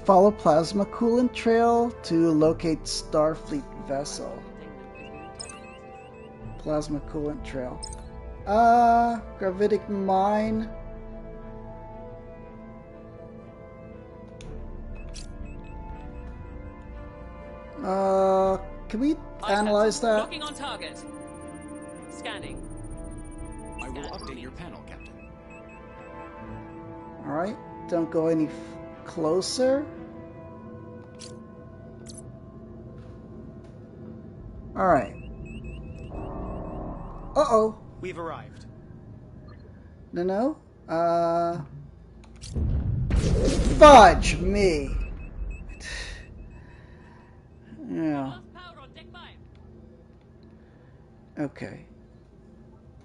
Follow plasma coolant trail to locate Starfleet vessel. Plasma coolant trail. Gravitic mine. Can we analyze that? Locking on target. Scanning. I will update your panel, Captain. Alright, don't go any closer. Alright. Uh-oh. We've arrived. No. Fudge me. Yeah. Okay.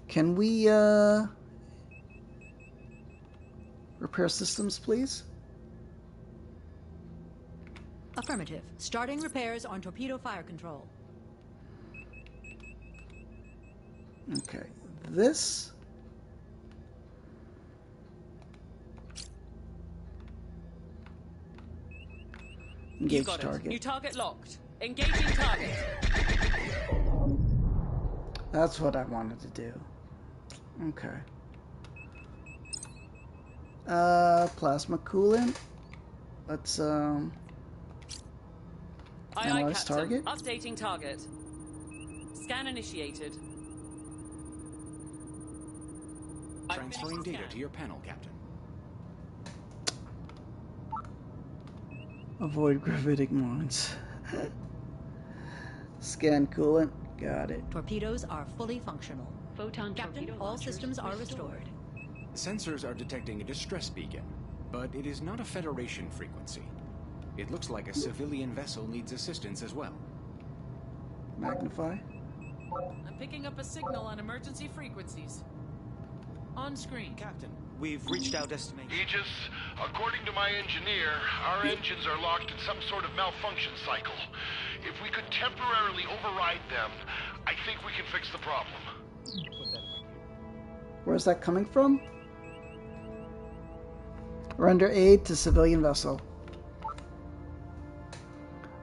Can we, repair systems, please? Affirmative. Starting repairs on torpedo fire control. Okay. This... Engage target. New target locked. Engaging target. That's what I wanted to do. Okay. Plasma coolant. Let's analyze target. Updating target. Scan initiated. Transferring data to your panel, Captain. Avoid gravitic mines. Scan coolant. Got it. Torpedoes are fully functional. Photon Captain, torpedo all launchers systems are restored. Sensors are detecting a distress beacon, but it is not a Federation frequency. It looks like a civilian vessel needs assistance as well. Magnify. I'm picking up a signal on emergency frequencies. On screen. Captain, we've reached our destination. Aegis, according to my engineer, our engines are locked in some sort of malfunction cycle. If we could temporarily override them, I think we can fix the problem. Where's that coming from? Render aid to civilian vessel.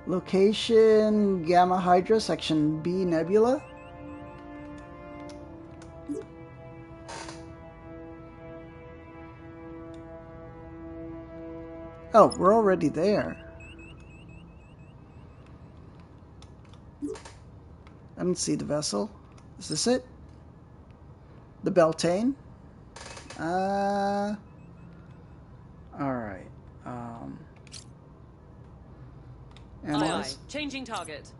Location Gamma Hydra, Section B Nebula. Oh, we're already there. I don't see the vessel. Is this it? The Beltane? Alright. Analyze. Aye. Changing target.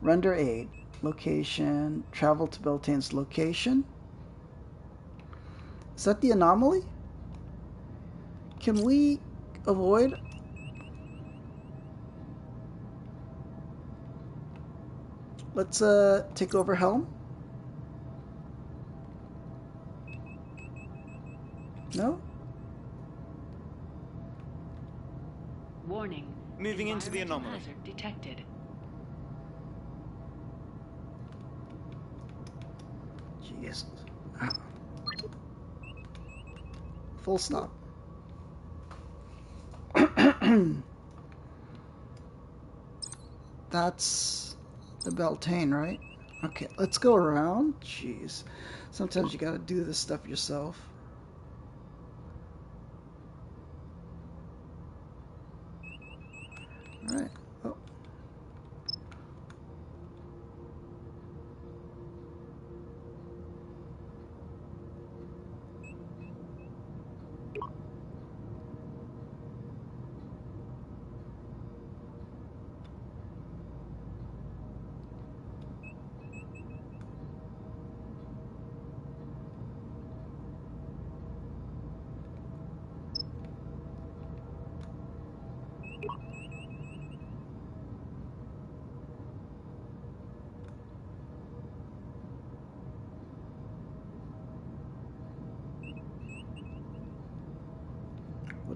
Render aid. Location. Travel to Beltane's location. Is that the anomaly? Can we avoid? Let's take over helm. No? Warning. Moving into the anomaly. Hazard detected. Jeez. Full stop. That's the Beltane, right? Okay, let's go around. Jeez. Sometimes you gotta do this stuff yourself. Alright. Oh.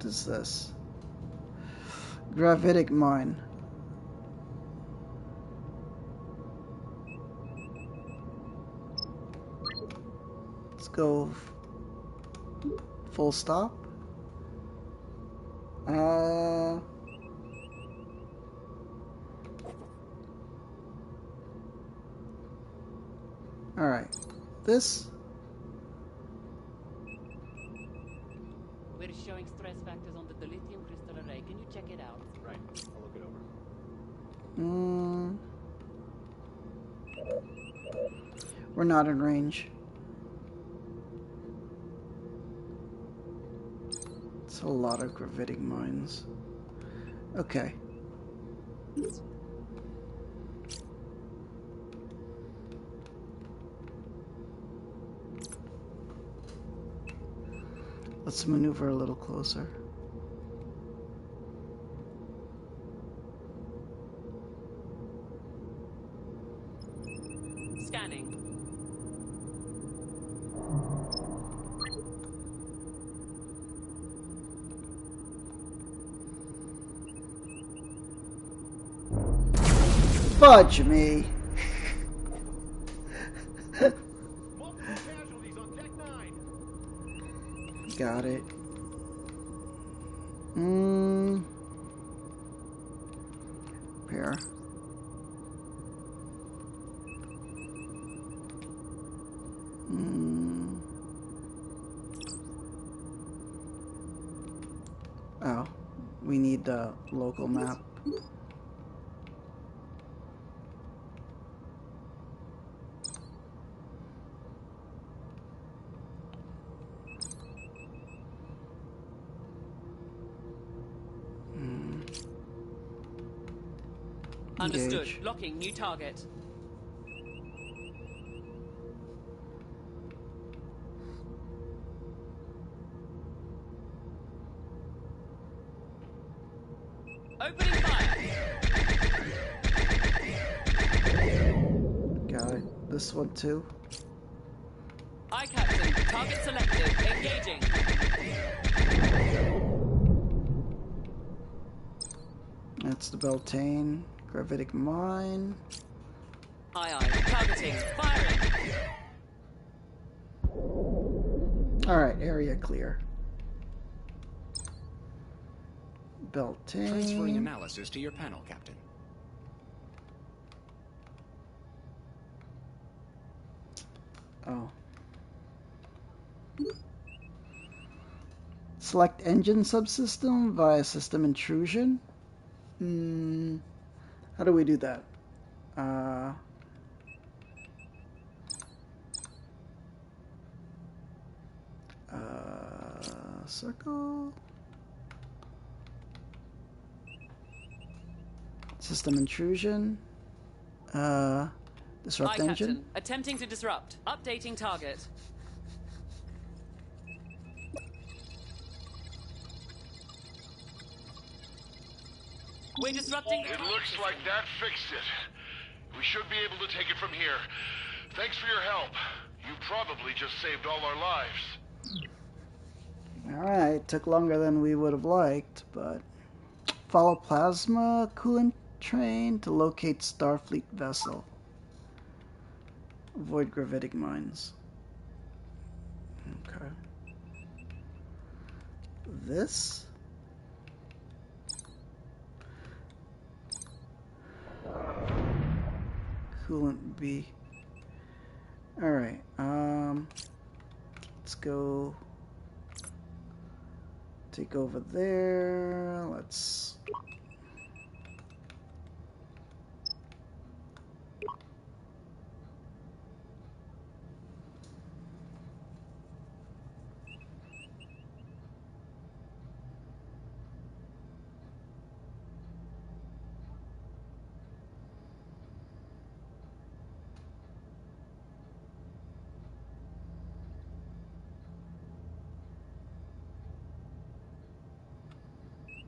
is this? Gravitic mine. Let's go full stop. Alright. This. We're showing stress factors on the dilithium crystal array. Can you check it out? Right. I'll look it over. We're not in range. It's a lot of gravitic mines. Okay. Let's maneuver a little closer. Scanning. Fudge me. Got it. Repair. Oh, we need the local map. Understood. Engage. Locking new target. Opening fire. Got it. This one too. Aye, Captain. Target selected. Engaging. That's the Beltane. Gravitic mine. Aye, aye. Targeting. Firing. Alright, area clear. Beltane. Transferring analysis to your panel, Captain. Oh. Select engine subsystem via system intrusion. How do we do that? Circle. System intrusion. Disrupt Aye, engine. Captain. Attempting to disrupt. Updating target. We're disrupting the It looks like that fixed it. We should be able to take it from here. Thanks for your help. You probably just saved all our lives. Alright, took longer than we would have liked, but follow plasma coolant train to locate Starfleet vessel. Avoid gravitic mines. Okay. This? Coolant B. Alright, let's go take over there. Let's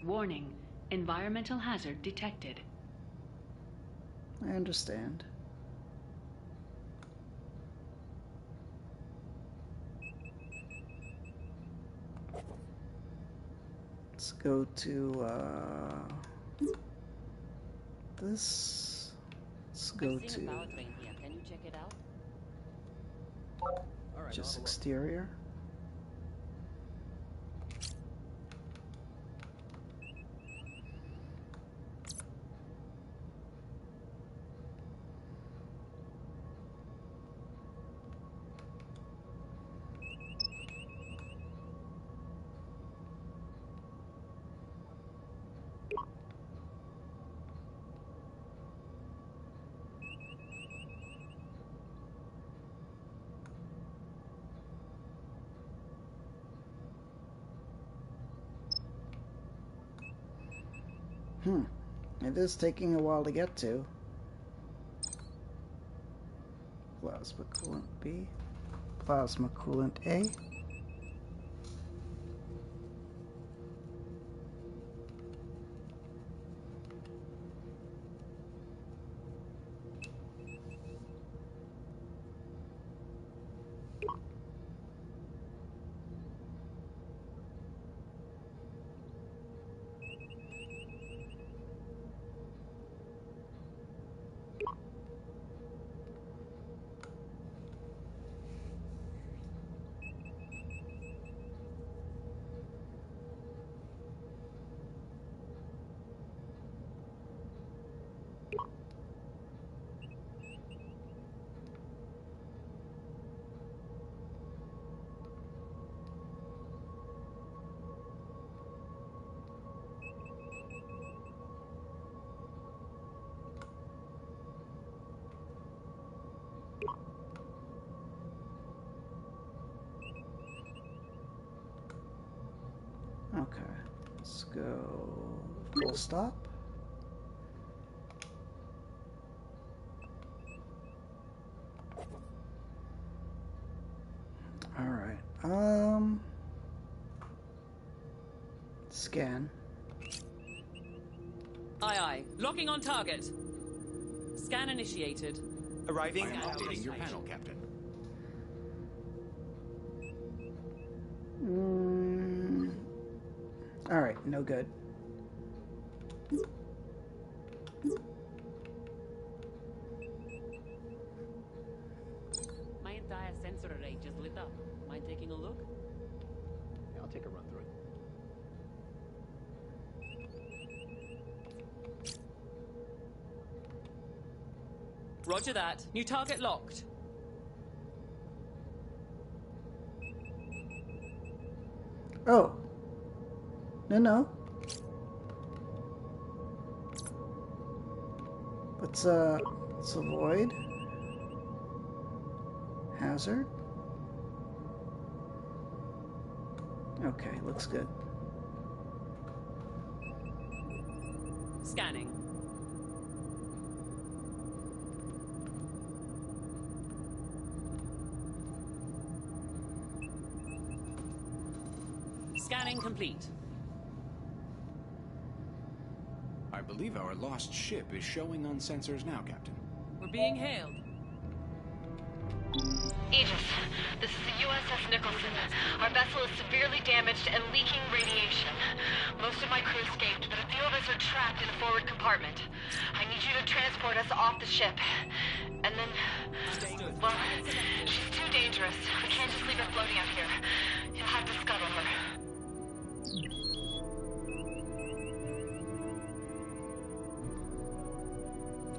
Warning. Environmental hazard detected. I understand. go to this. Let's go I'm seeing to a powertrain here. Can you check it out? All right, just I'll have a look. exterior. It is taking a while to get to. Plasma coolant B. Plasma coolant A. Okay, let's go full stop. All right. Scan. Aye, aye. Locking on target. Scan initiated. Arriving. I am updating your panel, Captain. All right, no good. My entire sensor array just lit up. Mind taking a look? Yeah, I'll take a run through it. Roger that. New target locked. Oh. No. Let's avoid hazard. Okay, looks good. Scanning. Scanning complete. I believe our lost ship is showing on sensors now, Captain. We're being hailed. Aegis, this is the USS Nicholson. Our vessel is severely damaged and leaking radiation. Most of my crew escaped, but a few of us are trapped in the forward compartment. I need you to transport us off the ship. And then... well, she's too dangerous. We can't just leave her floating out here. You'll have to scuttle her.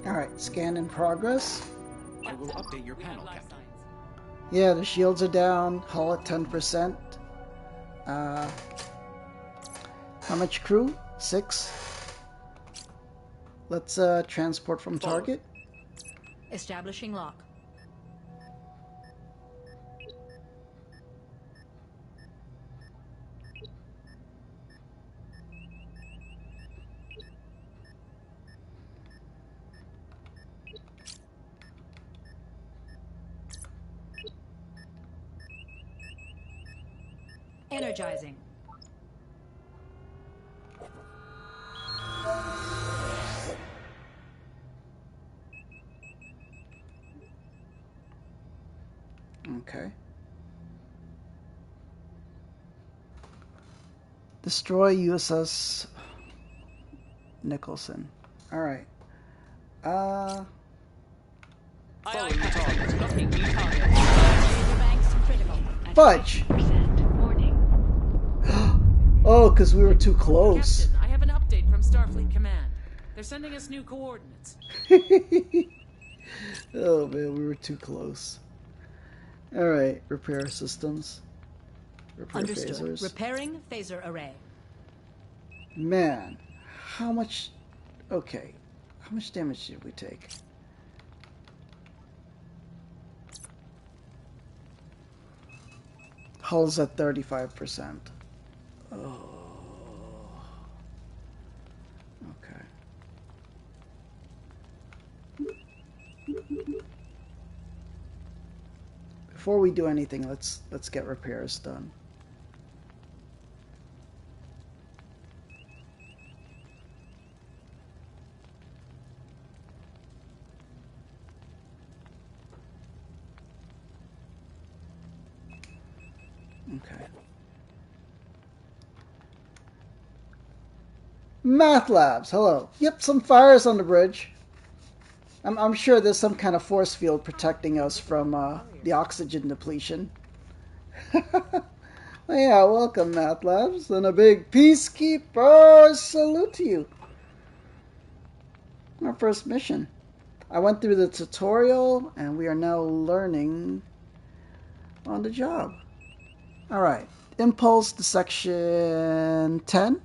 Alright, scan in progress. I will update your panel, Captain. Yeah, the shields are down, hull at 10%. How much crew? 6. Let's transport from target. Establishing lock. Energizing. Okay. Destroy USS Nicholson. Alright. Aye, aye, Captain. Looking, new target. Fudge! Oh, because we were too close. Captain, I have an update from Starfleet Command. They're sending us new coordinates. Oh man, we were too close. Alright, repair systems. Repair Understood. phasers. Repairing phaser array. Man, how much... Okay, how much damage did we take? Hull's at 35%. Oh. Okay. Before we do anything, let's get repairs done. Okay. Math labs, hello. Yep, some fires on the bridge. I'm sure there's some kind of force field protecting us from the oxygen depletion. Yeah, welcome, Math labs, and a big peacekeeper salute to you. Our first mission. I went through the tutorial, and we are now learning on the job. Alright, impulse to section 10.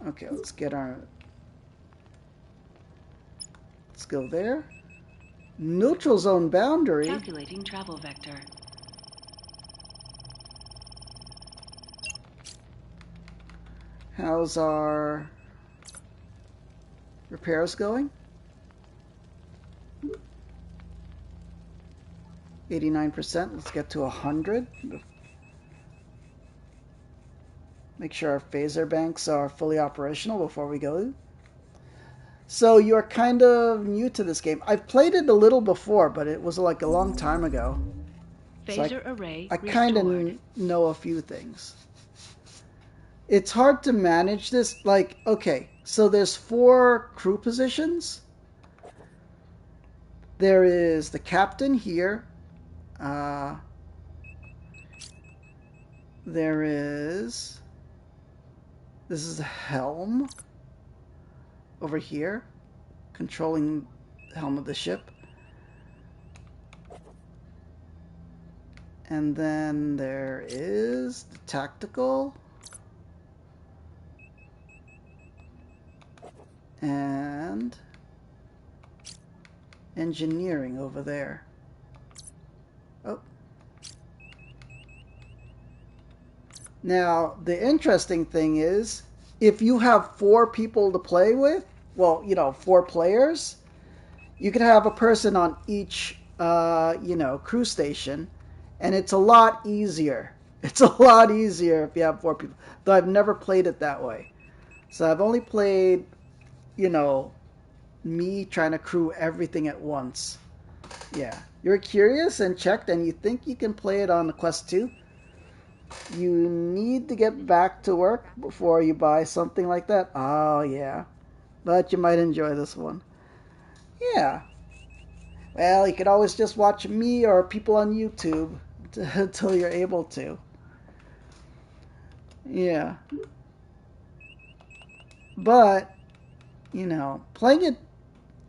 Okay, let's get our... Let's go there. Neutral zone boundary. Calculating travel vector. How's our repairs going? 89%. Let's get to 100. Make sure our phaser banks are fully operational before we go. So you're kind of new to this game. I've played it a little before, but it was like a long time ago. Phaser array I kind of know a few things. It's hard to manage this. Like, okay, so there's 4 crew positions. There is the captain here. There is... This is the helm over here, controlling the helm of the ship. And then there is the tactical. And engineering over there. Oh. Now, the interesting thing is, if you have 4 people to play with, well, 4 players, you could have a person on each, crew station, and it's a lot easier. It's a lot easier if you have 4 people. Though I've never played it that way. So I've only played, me trying to crew everything at once. Yeah. You're curious and checked, and you think you can play it on the Quest 2? You need to get back to work before you buy something like that? Oh, yeah. But you might enjoy this one. Yeah. Well, you could always just watch me or people on YouTube until you're able to. Yeah. But, playing it,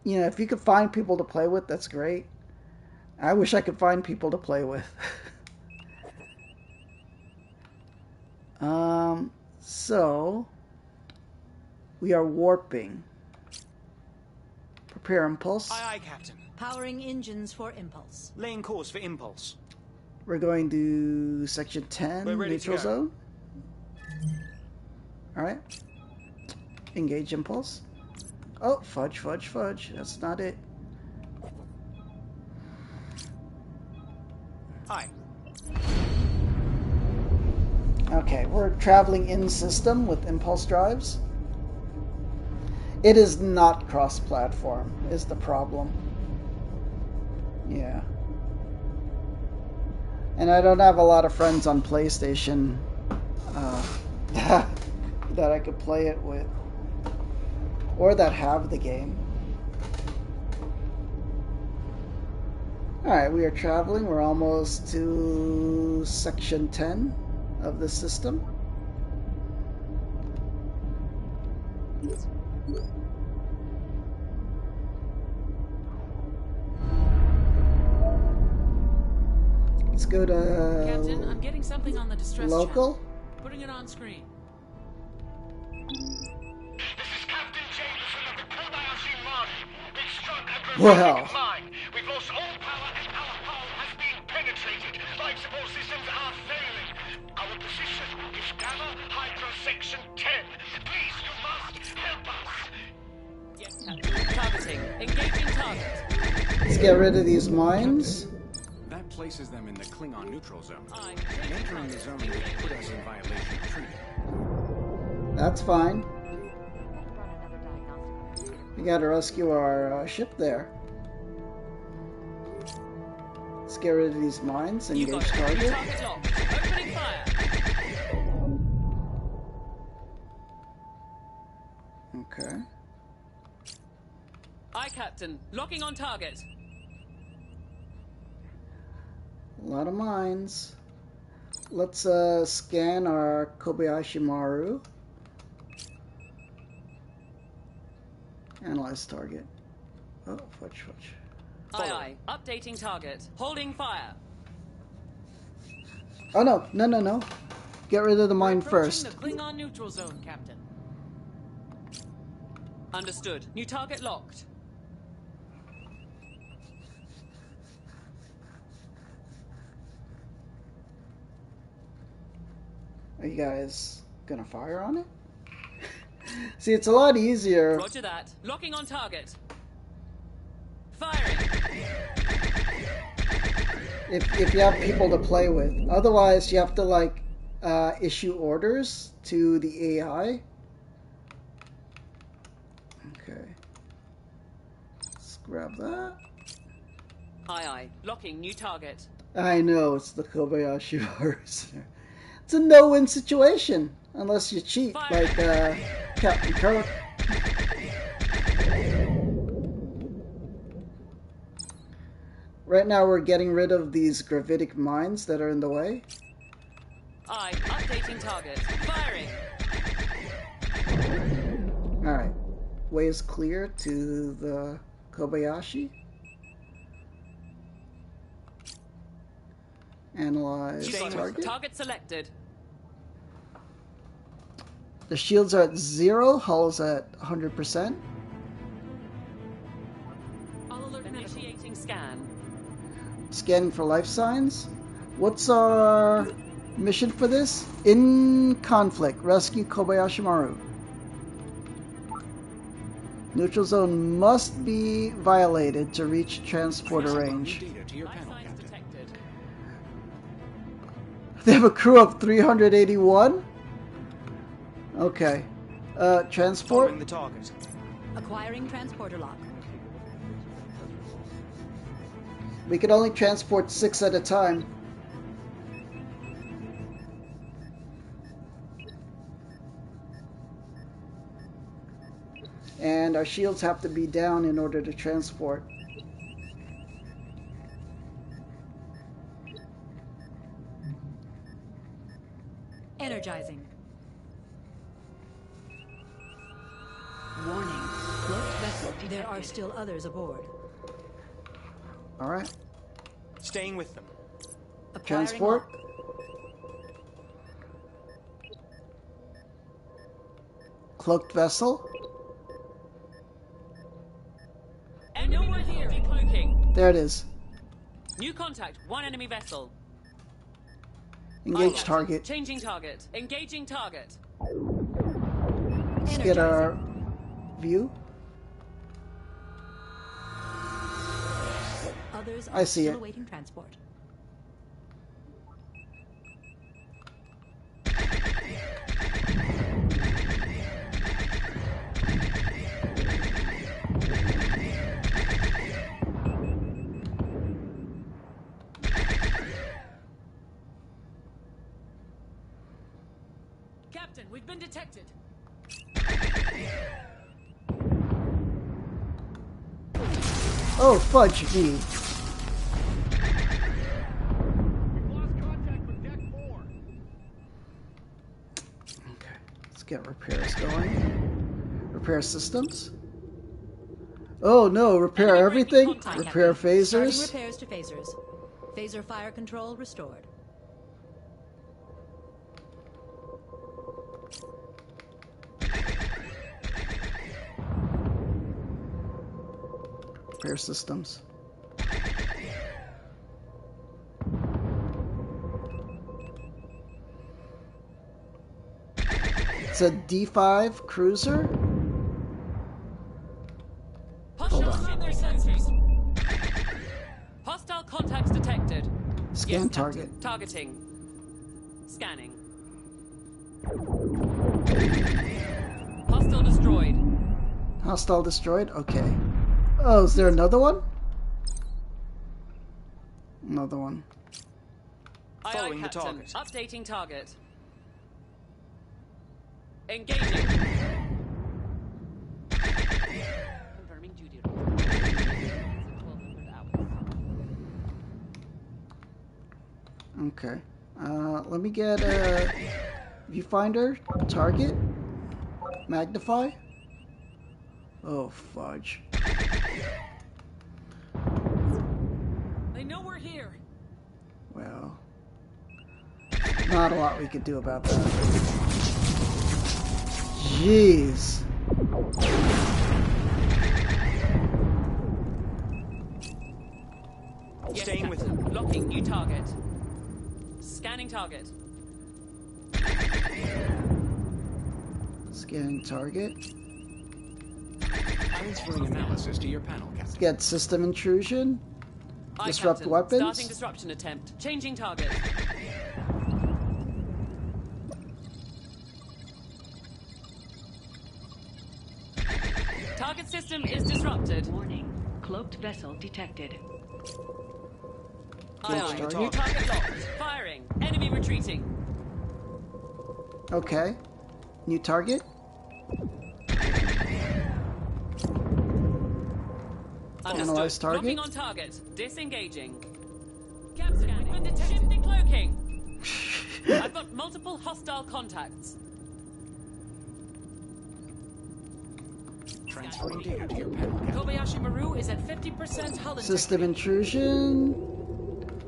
if you could find people to play with, that's great. I wish I could find people to play with. So we are warping. Prepare impulse. Aye, aye, Captain. Powering engines for impulse. Laying course for impulse. We're going to section 10, We're ready neutral to go. zone. Alright. Engage impulse. Oh, fudge, fudge, fudge. That's not it. Aye. Okay, we're traveling in system with impulse drives. It is not cross-platform, is the problem. Yeah. And I don't have a lot of friends on PlayStation that I could play it with, or that have the game. Alright, we are traveling. We're almost to section 10 of the system. Let's go to Captain, I'm getting something on the distress local. channel. Putting it on screen. This is Captain Jameson of the Kobayashi Maru. We've struck a Well. gravitic mine. We've lost all power and our hull has been penetrated. Life support systems are failing. Our position is Gamma Hydra Section 10. Please, you must help us. Yes, Captain. Targeting. Engaging target. Let's get rid of these mines. That places them in the Klingon neutral zone. Entering the zone would put us in violation of treaty. That's fine. We gotta rescue our ship there. Let's get rid of these mines. Engage target. Target locked. Opening fire. Okay. Aye, Captain. Locking on target. A lot of mines. Let's scan our Kobayashi Maru. Analyze target. Oh, fudge. Aye. Updating target. Holding fire. Oh no. Get rid of the mine first. The Klingon neutral zone, Captain. Understood. New target locked. Are you guys gonna fire on it? See, it's a lot easier. Roger that. Locking on target. Firing. If you have people to play with. Otherwise, you have to like issue orders to the AI. Okay. Let's grab that. Aye. Locking new target. I know it's the Kobayashi Maru. It's a no-win situation unless you cheat, like Captain Kirk. Right now we're getting rid of these gravitic mines that are in the way. Aye. Updating target. Firing. Alright. Way is clear to the Kobayashi. Analyze target. Target selected. The shields are at 0, hull's at 100%. I'll alert initiating scan. Scanning for life signs. What's our mission for this? In conflict. Rescue Kobayashi Maru. Neutral zone must be violated to reach transporter range. They have a crew of 381? Okay. Transport? Following the target. Acquiring transporter lock. We can only transport 6 at a time. And our shields have to be down in order to transport. Energizing. Warning. Cloaked vessel. There are still others aboard. Alright. Staying with them. Acquiring Transport. lock. Cloaked vessel. And no one here. Decloaking. There it is. New contact. One enemy vessel. Engage target. Changing target. Engaging target. Let's get our view. Others I are see still it. awaiting transport. Captain, Oh, fudge me. Okay, let's get repairs going. Repair systems. Oh no, repair everything? Repair phasers? Starting repairs to phasers. Phaser fire control restored. Repair systems. It's a D5 cruiser? Hold on. Their sensors. Hostile contacts detected. Scan Yes, target. Captain. Targeting. Scanning. Hostile destroyed. Hostile destroyed? Okay. Oh, is there another one? Another one. Aye, Following the Captain. target. Updating target. Engaging. Confirming duty. 1200 hours. Okay. Let me get a viewfinder, target, magnify. Oh, fudge. They know we're here. Well, not a lot we could do about that. Jeez. Yes, Staying with Captain. Locking new target. Scanning target. Scanning target. Transferring analysis to your panel, Captain. Get system intrusion. Aye, Disrupt Captain. weapons. Starting disruption attempt. Changing target. Target system is disrupted. Warning. Cloaked vessel detected. Aye, aye. target. New target locked. Firing. Enemy retreating. Okay. New target. Analyze Understood. target. Locking on target. Disengaging. Captain, we've been detected. Shifting cloaking. I've got multiple hostile contacts. Transferring data to your panel, Captain. Kobayashi Maru is at 50% hull System integrity. intrusion.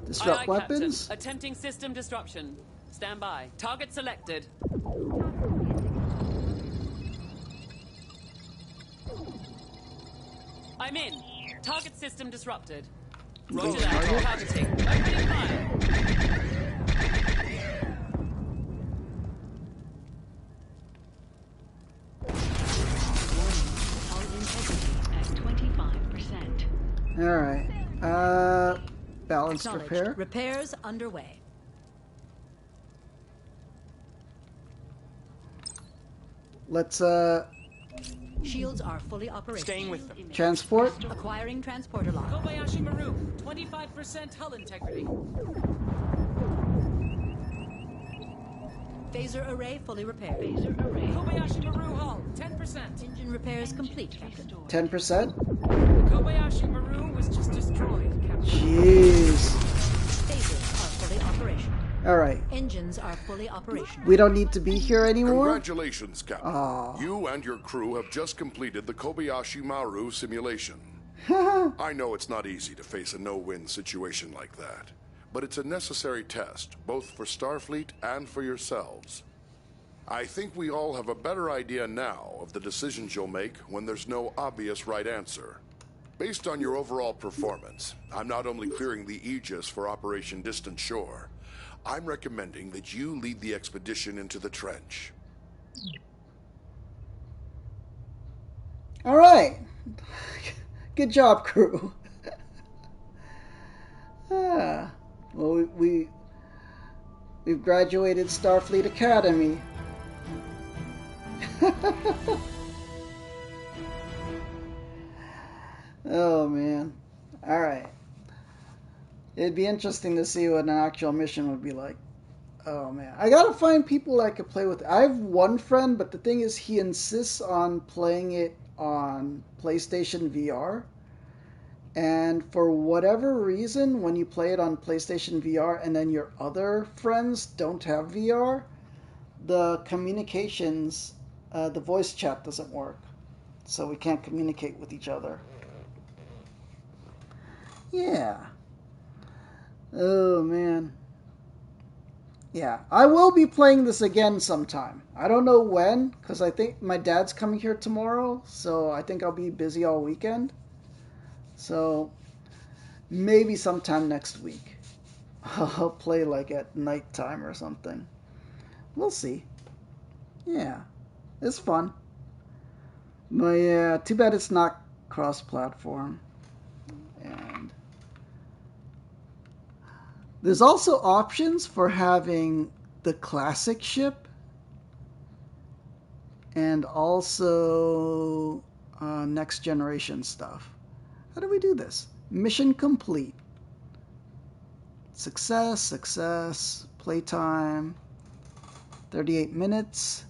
Disrupt Aye, aye, weapons. Captain. Attempting system disruption. Stand by. Target selected. I'm in. Target system disrupted. Roger that. Targeting. Opening fire. Hull integrity at 25%. Alright. Balanced Acknowledged. repair. Repairs underway. Let's Shields are fully operational. Staying with them. transport. Acquiring transporter lock. Kobayashi Maru. 25% hull integrity. Phaser array fully repaired. Phaser array. Kobayashi Maru hull. 10%. Engine repairs complete, Captain. 10%. Kobayashi Maru was just destroyed, Captain. Jeez. Phasers are fully operational. Alright. Engines are fully operational. We don't need to be here anymore? Congratulations, Captain. Aw. You and your crew have just completed the Kobayashi Maru simulation. I know it's not easy to face a no-win situation like that, but it's a necessary test, both for Starfleet and for yourselves. I think we all have a better idea now of the decisions you'll make when there's no obvious right answer. Based on your overall performance, I'm not only clearing the Aegis for Operation Distant Shore, I'm recommending that you lead the expedition into the trench. Alright. Good job, crew. Well, we've graduated Starfleet Academy. Oh, man. Alright. It'd be interesting to see what an actual mission would be like. Oh, man. I gotta find people I could play with. I have one friend, but the thing is he insists on playing it on PlayStation VR. And for whatever reason, when you play it on PlayStation VR and then your other friends don't have VR, the communications, the voice chat doesn't work. So we can't communicate with each other. Yeah. Oh, man. Yeah, I will be playing this again sometime. I don't know when, because I think my dad's coming here tomorrow, so I think I'll be busy all weekend. So, maybe sometime next week. I'll play like at nighttime or something. We'll see. Yeah, it's fun. But yeah, too bad it's not cross-platform. And there's also options for having the classic ship and also next generation stuff. How do we do this? Mission complete. Success, playtime, 38 minutes,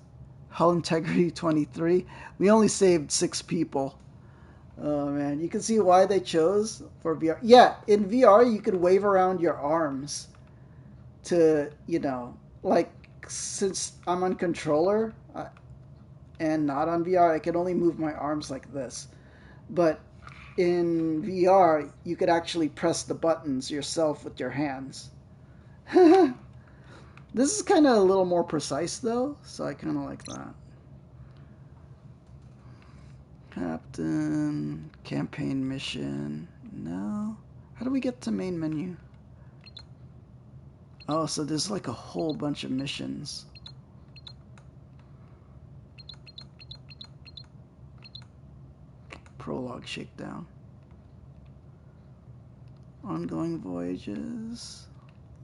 hull integrity 23. We only saved 6 people. Oh man, you can see why they chose for VR. Yeah, in VR you could wave around your arms to, you know, like since I'm on controller and not on VR, I can only move my arms like this. But in VR, you could actually press the buttons yourself with your hands. This is kind of a little more precise though, so I kind of like that. Captain, campaign mission, no. How do we get to main menu? Oh, so there's like a whole bunch of missions. Prologue shakedown. Ongoing voyages.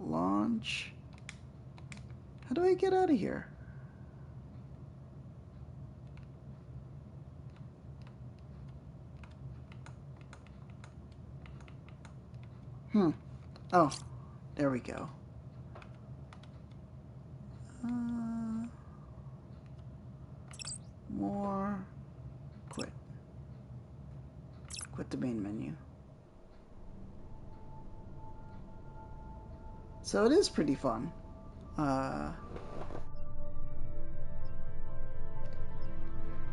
Launch. How do I get out of here? Oh, there we go. More. Quit. Quit the main menu. So it is pretty fun.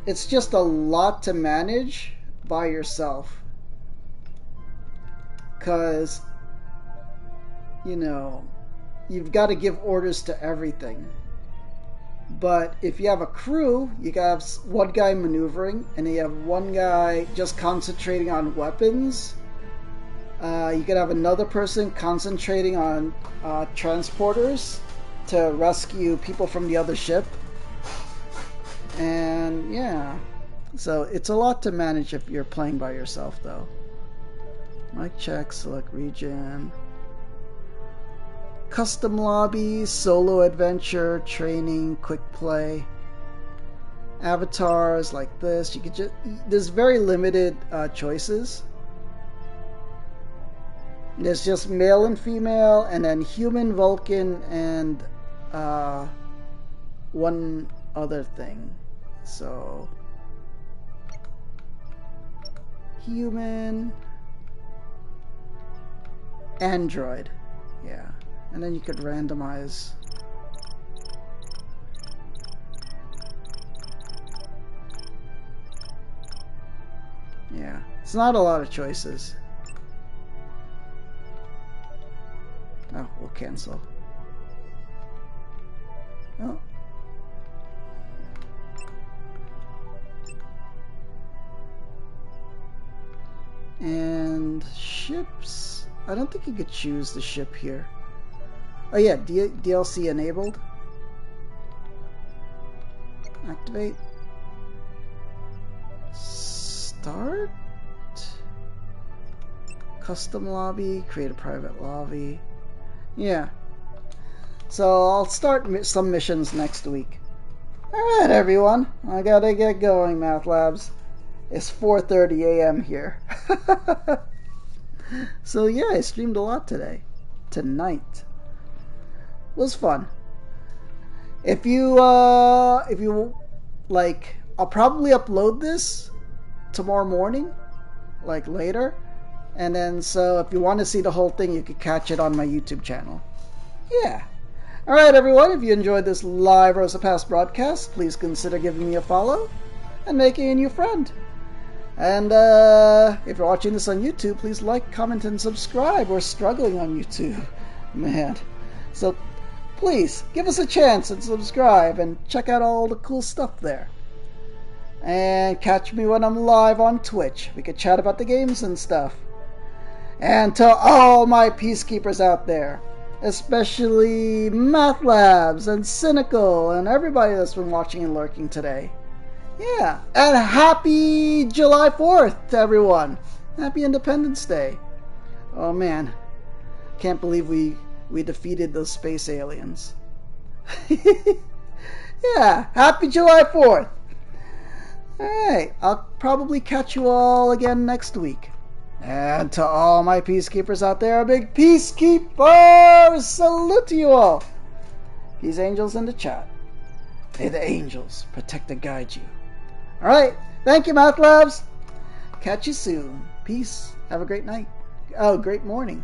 It's just a lot to manage by yourself. Because, you know, you've got to give orders to everything. But if you have a crew, you have one guy maneuvering, and you have one guy just concentrating on weapons. You could have another person concentrating on transporters to rescue people from the other ship. And yeah, so it's a lot to manage if you're playing by yourself though. Mic check, select region. Custom lobbies, solo adventure, training, quick play. Avatars like this. You could just, there's very limited choices. There's just male and female, and then human, Vulcan, and one other thing. So human, android, yeah, and then you could randomize. Yeah, it's not a lot of choices. Oh, we'll cancel. Oh. And ships. I don't think you could choose the ship here. Oh yeah, DLC enabled. Activate. Start. Custom lobby. Create a private lobby. Yeah. So I'll start some missions next week. Alright everyone, I gotta get going, Math Labs. It's 4:30 a.m. here. So yeah, I streamed a lot today. Tonight. Was fun. If you like, I'll probably upload this tomorrow morning, like later. And then, so if you want to see the whole thing, you could catch it on my YouTube channel. Yeah. Alright, everyone, if you enjoyed this live Rosa Pass broadcast, please consider giving me a follow and making a new friend. And if you're watching this on YouTube, please like, comment, and subscribe. We're struggling on YouTube. Man. So please, give us a chance and subscribe and check out all the cool stuff there. And catch me when I'm live on Twitch. We could chat about the games and stuff. And to all my peacekeepers out there, especially Math Labs and Cynical and everybody that's been watching and lurking today. Yeah, and happy July 4th to everyone. Happy Independence Day. Oh man, can't believe we defeated those space aliens. Yeah, happy July 4th. Alright, I'll probably catch you all again next week. And to all my peacekeepers out there, a big peacekeeper salute to you all. Peace angels in the chat. May the angels protect and guide you. Alright, thank you, Math Labs. Catch you soon. Peace. Have a great night. Oh, great morning.